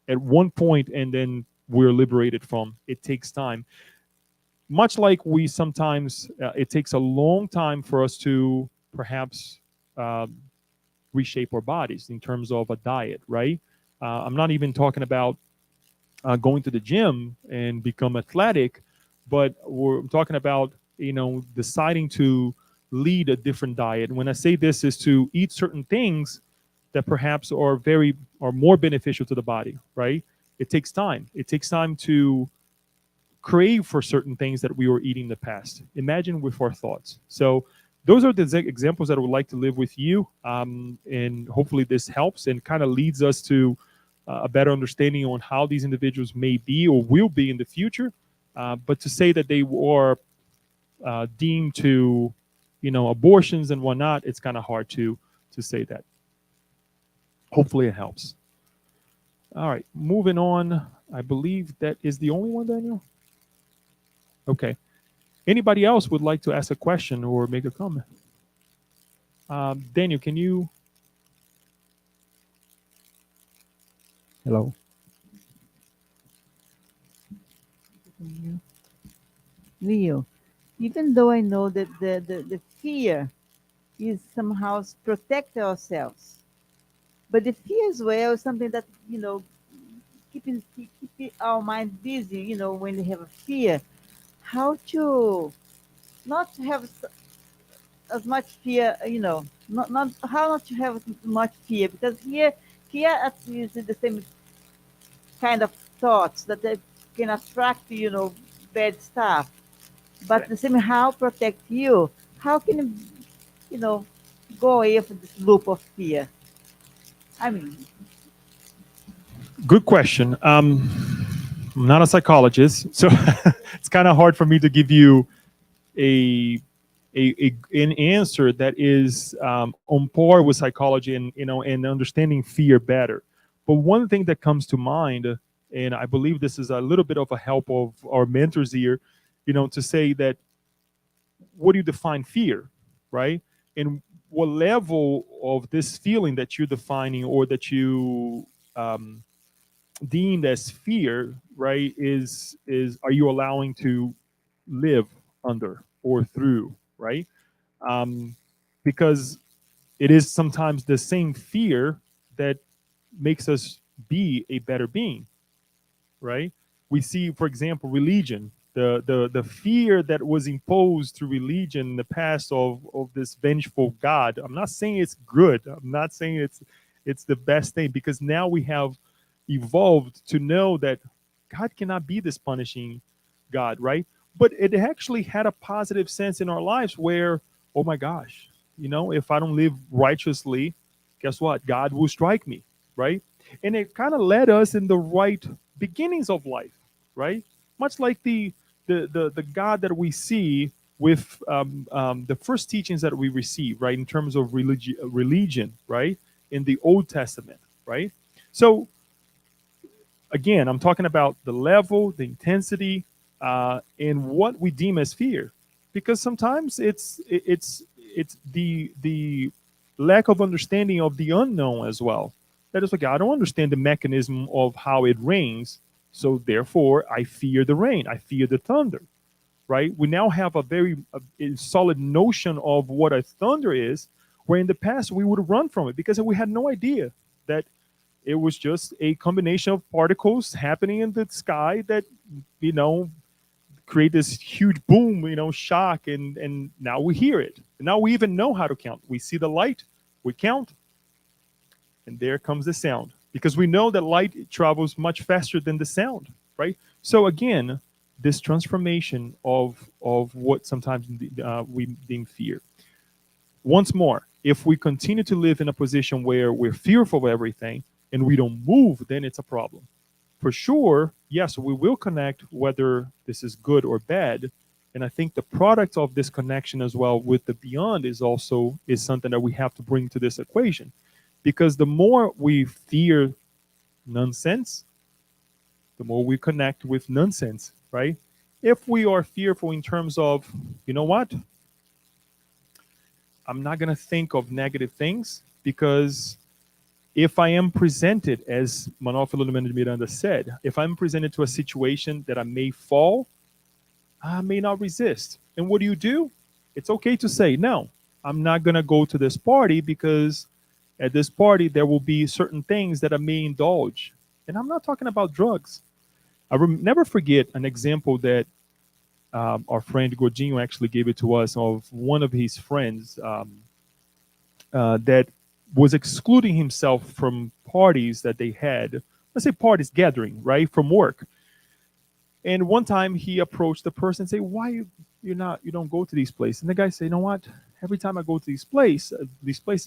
at one point and then we're liberated from. It takes time. Much like we sometimes, it takes a long time for us to perhaps reshape our bodies in terms of a diet, right? I'm not even talking about going to the gym and become athletic, but we're talking about deciding to lead a different diet. And when I say this, is to eat certain things that perhaps are more beneficial to the body, right? It takes time. It takes time to crave for certain things that we were eating in the past. Imagine with our thoughts. So those are the examples that I would like to live with you, and hopefully this helps and kind of leads us to a better understanding on how these individuals may be or will be in the future. But to say that they were deemed to, abortions and whatnot, it's kind of hard to say that. Hopefully it helps. All right, moving on. I believe that is the only one, Daniel. Okay. Anybody else would like to ask a question or make a comment? Daniel, can you? Hello. Leo, even though I know that the fear is somehow to protect ourselves, but the fear as well is something that, keep our mind busy, when they have a fear, how to not have as much fear, not how not to have much fear, because fear at least is the same kind of thoughts that they can attract, bad stuff. But the same how protect you. How can you know go away from this loop of fear? I mean, Good question. I'm not a psychologist, so it's kind of hard for me to give you a, an answer that is on par with psychology and and understanding fear better. But one thing that comes to mind, and I believe this is a little bit of a help of our mentors here, to say that, what do you define fear, right? And what level of this feeling that you're defining or that you deemed as fear, right, is are you allowing to live under or through, right? um, because it is sometimes the same fear that makes us be a better being, right? We see, for example, religion, the fear that was imposed through religion in the past of this vengeful God. I'm not saying it's good. I'm not saying it's the best thing, because now we have evolved to know that God cannot be this punishing God, right? But it actually had a positive sense in our lives where, oh my gosh, if I don't live righteously, guess what? God will strike me, right? And it kind of led us in the right beginnings of life, right? Much like the God that we see with the first teachings that we receive, right, in terms of religion, right, in the Old Testament, right? So again, I'm talking about the level, the intensity, and what we deem as fear, because sometimes it's the lack of understanding of the unknown as well. That is like, I don't understand the mechanism of how it rains, so therefore I fear the rain, I fear the thunder, right? We now have a solid notion of what a thunder is, where in the past we would run from it because we had no idea that it was just a combination of particles happening in the sky that, you know, create this huge boom, shock, and now we hear it. Now we even know how to count. We see the light, we count, and there comes the sound. Because we know that light travels much faster than the sound, right? So again, this transformation of what sometimes we deem fear. Once more, if we continue to live in a position where we're fearful of everything and we don't move, then it's a problem. For sure, yes, we will connect whether this is good or bad. And I think the product of this connection as well with the beyond is something that we have to bring to this equation. Because the more we fear nonsense, the more we connect with nonsense, right? If we are fearful in terms of, you know what, I'm not going to think of negative things, because if I am presented, as Manuel de Miranda said, if I'm presented to a situation that I may fall, I may not resist. And what do? It's okay to say, no, I'm not going to go to this party because at this party there will be certain things that I may indulge. And I'm not talking about drugs. Never forget an example that our friend Gordinho actually gave it to us of one of his friends that was excluding himself from parties that they had. Let's say parties, gathering, right, from work. And one time he approached the person and say, "Why you don't go to these places?" And the guy said, "You know what? Every time I go to these places,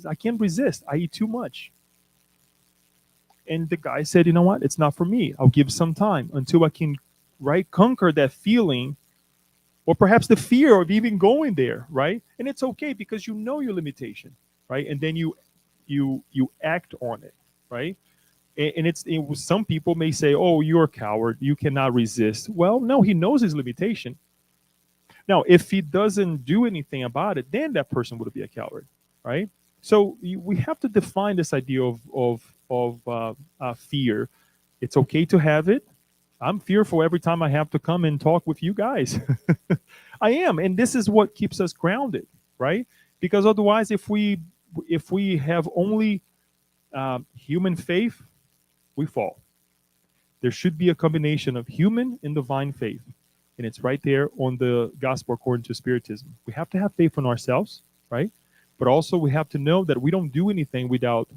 I can't resist. I eat too much." And the guy said, "You know what? It's not for me. I'll give some time until I can, right, conquer that feeling, or perhaps the fear of even going there, right? And it's okay because you know your limitation, right? And then you act on it, right? And some people may say, "Oh, you're a coward. You cannot resist." Well, no, he knows his limitation. Now, if he doesn't do anything about it, then that person would be a coward, right? So we have to define this idea of fear. It's okay to have it. I'm fearful every time I have to come and talk with you guys. I am, and this is what keeps us grounded, right? Because otherwise, if we have only human faith, we fall. There should be a combination of human and divine faith, and it's right there on the gospel according to Spiritism. We have to have faith in ourselves, right? But also we have to know that we don't do anything without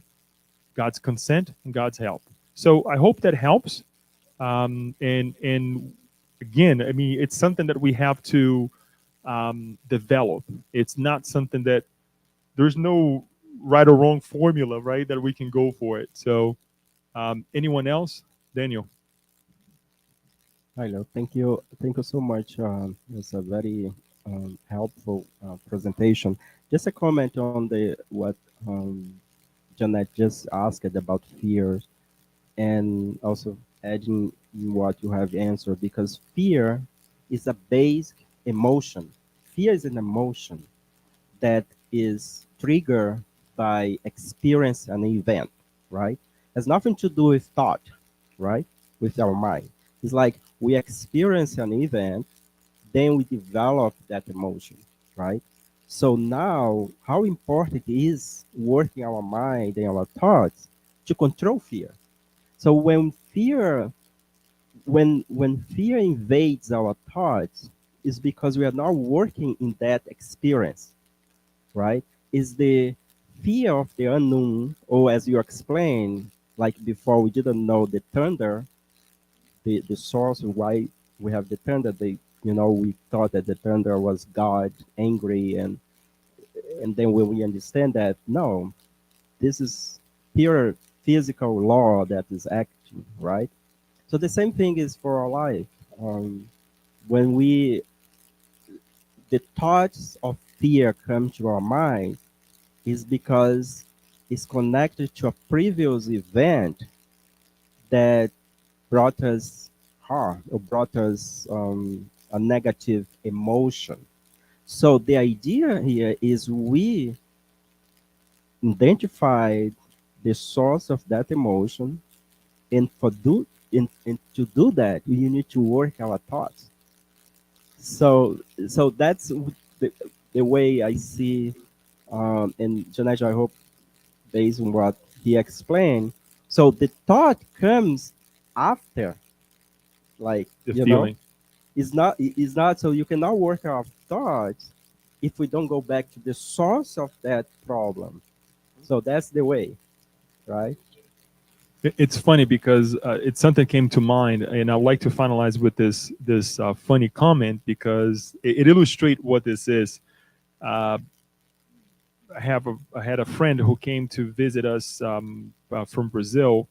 God's consent and God's help. So I hope that helps. And again, I mean, it's something that we have to develop. It's not something that there's no right or wrong formula, right, that we can go for it. So anyone else? Daniel. Hello, thank you so much. It's a very helpful presentation. Just a comment on the what Janet just asked about fears, and also adding in what you have answered, because fear is a basic emotion. Fear is an emotion that is triggered by experience an event, right? Has nothing to do with thought, right? With our mind. It's like we experience an event, then we develop that emotion, right? So now, how important it is working our mind and our thoughts to control fear. So when fear invades our thoughts, is because we are not working in that experience, right? Is the fear of the unknown, or as you explained, like before, we didn't know the thunder, the source of why we have the thunder. We thought that the thunder was God angry, and then when we understand that, no, this is pure physical law that is acting, right? So the same thing is for our life. When the thoughts of fear come to our mind, is because it's connected to a previous event that brought us harm or brought us a negative emotion. So the idea here is we identify the source of that emotion, and and to do that, you need to work our thoughts. So that's the, the way I see. And Janesh, I hope based on what he explained. So the thought comes after, like, The feeling. it's not so you cannot work our thoughts if we don't go back to the source of that problem. So that's the way, right? It's funny because it's something came to mind, and I'd like to finalize with this funny comment because it illustrates what this is. Uh, I had a friend who came to visit us from Brazil,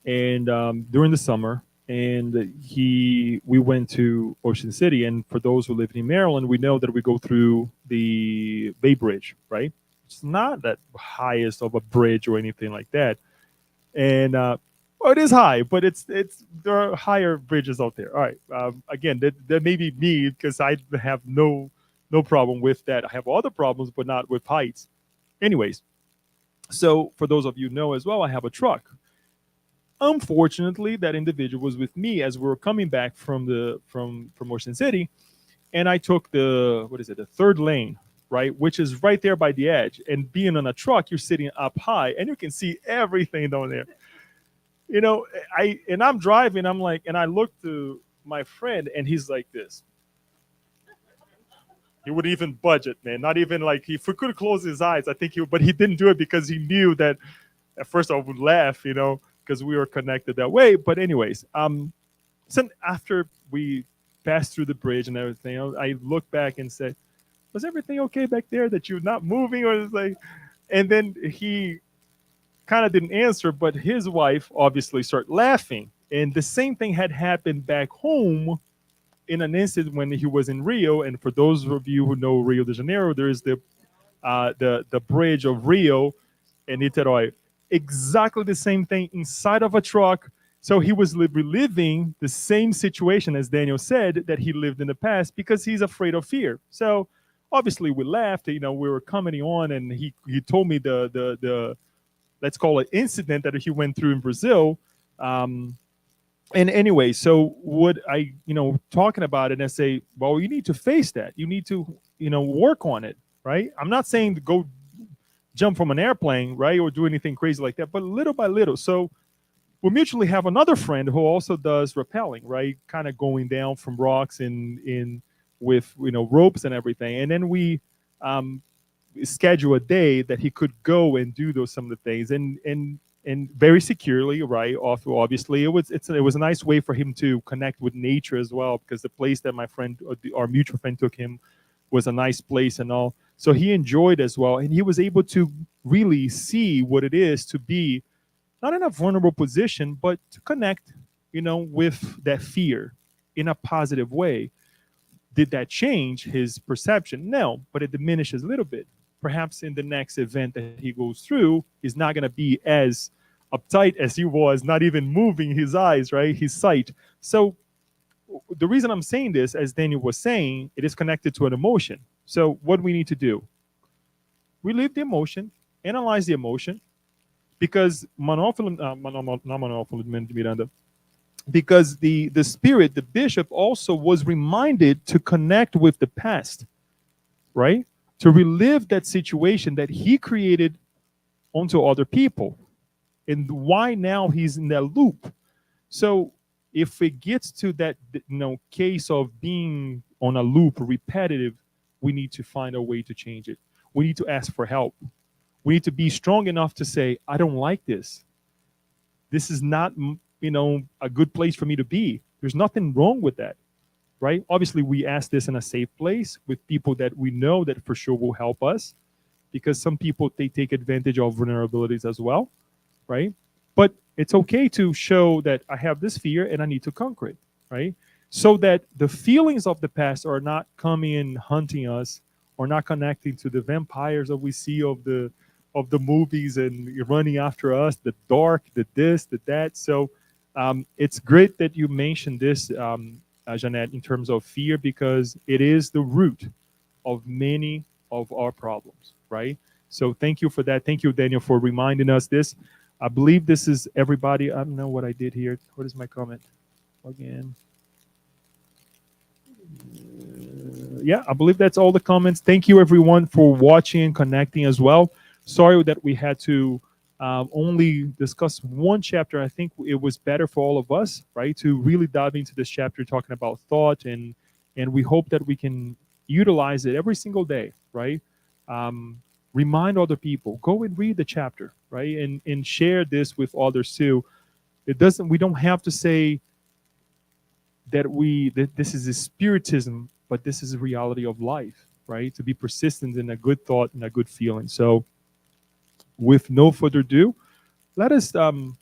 and during the summer, and he we went to Ocean City. And for those who live in Maryland, we know that we go through the Bay Bridge, right? It's not that highest of a bridge or anything like that, and well, it is high, but it's there are higher bridges out there. All right, again, that may be me because I have no problem with that. I have other problems, but not with heights. Anyways, so for those of you who know as well, I have a truck. Unfortunately, that individual was with me as we were coming back from Ocean City, and I took the what is it, the third lane, right, which is right there by the edge. And being on a truck, you're sitting up high, and you can see everything down there. I'm driving. I'm like, and I look to my friend, and he's like this. He would even budget, man. Not even like if we could close his eyes, I think he would, but he didn't do it because he knew that at first I would laugh, because we were connected that way. But anyways, so after we passed through the bridge and everything, I looked back and said, "Was everything okay back there? That you're not moving?" Or it's like, and then he kind of didn't answer, but his wife obviously started laughing. And the same thing had happened back home in an incident when he was in Rio. And for those of you who know Rio de Janeiro, there is the bridge of Rio and Niterói. Exactly the same thing inside of a truck. So he was reliving the same situation as Daniel said that he lived in the past because he's afraid of fear. So obviously we laughed. We were commenting on, and he told me the let's call it incident that he went through in Brazil. And anyway, so what I, talking about it, and I say, well, you need to face that. You need to, work on it, right? I'm not saying to go jump from an airplane, right, or do anything crazy like that, but little by little. So we mutually have another friend who also does rappelling, right, kind of going down from rocks in with ropes and everything, and then we schedule a day that he could go and do those some of the things, and very securely, right? Obviously, it was a nice way for him to connect with nature as well, because the place that my friend, our mutual friend, took him was a nice place and all. So he enjoyed as well, and he was able to really see what it is to be not in a vulnerable position, but to connect, with that fear in a positive way. Did that change his perception? No, but it diminishes a little bit. Perhaps in the next event that he goes through, he's not going to be as uptight as he was, not even moving his eyes, right? His sight. So the reason I'm saying this, as Daniel was saying, it is connected to an emotion. So what we need to do, relive the emotion, analyze the emotion, because not Manuel de Miranda, because the spirit, the bishop, also was reminded to connect with the past, right? To relive that situation that he created onto other people, and why now he's in that loop. So if it gets to that case of being on a loop, repetitive, we need to find a way to change it. We need to ask for help. We need to be strong enough to say, I don't like this. This is not a good place for me to be. There's nothing wrong with that, right? Obviously, we ask this in a safe place with people that we know that for sure will help us, because some people, they take advantage of vulnerabilities as well, right? But it's okay to show that I have this fear and I need to conquer it, right? So that the feelings of the past are not coming and hunting us, or not connecting to the vampires that we see of the movies and running after us, the dark, the this, the that. So it's great that you mentioned this, Jeanette, in terms of fear, because it is the root of many of our problems, right? So thank you for that. Thank you, Daniel, for reminding us this. I believe this is everybody. I don't know what I did here. What is my comment? Again. Yeah, I believe that's all the comments. Thank you, everyone, for watching and connecting as well. Sorry that we had to only discuss one chapter. I think it was better for all of us, right, to really dive into this chapter, talking about thought, and we hope that we can utilize it every single day, right? Remind other people, go and read the chapter, right, and share this with others too. It doesn't. We don't have to say that this is a spiritism, but this is a reality of life, right? To be persistent in a good thought and a good feeling. So, with no further ado, let us um,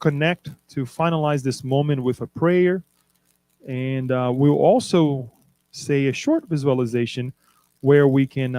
connect to finalize this moment with a prayer, and we'll also say a short visualization where we can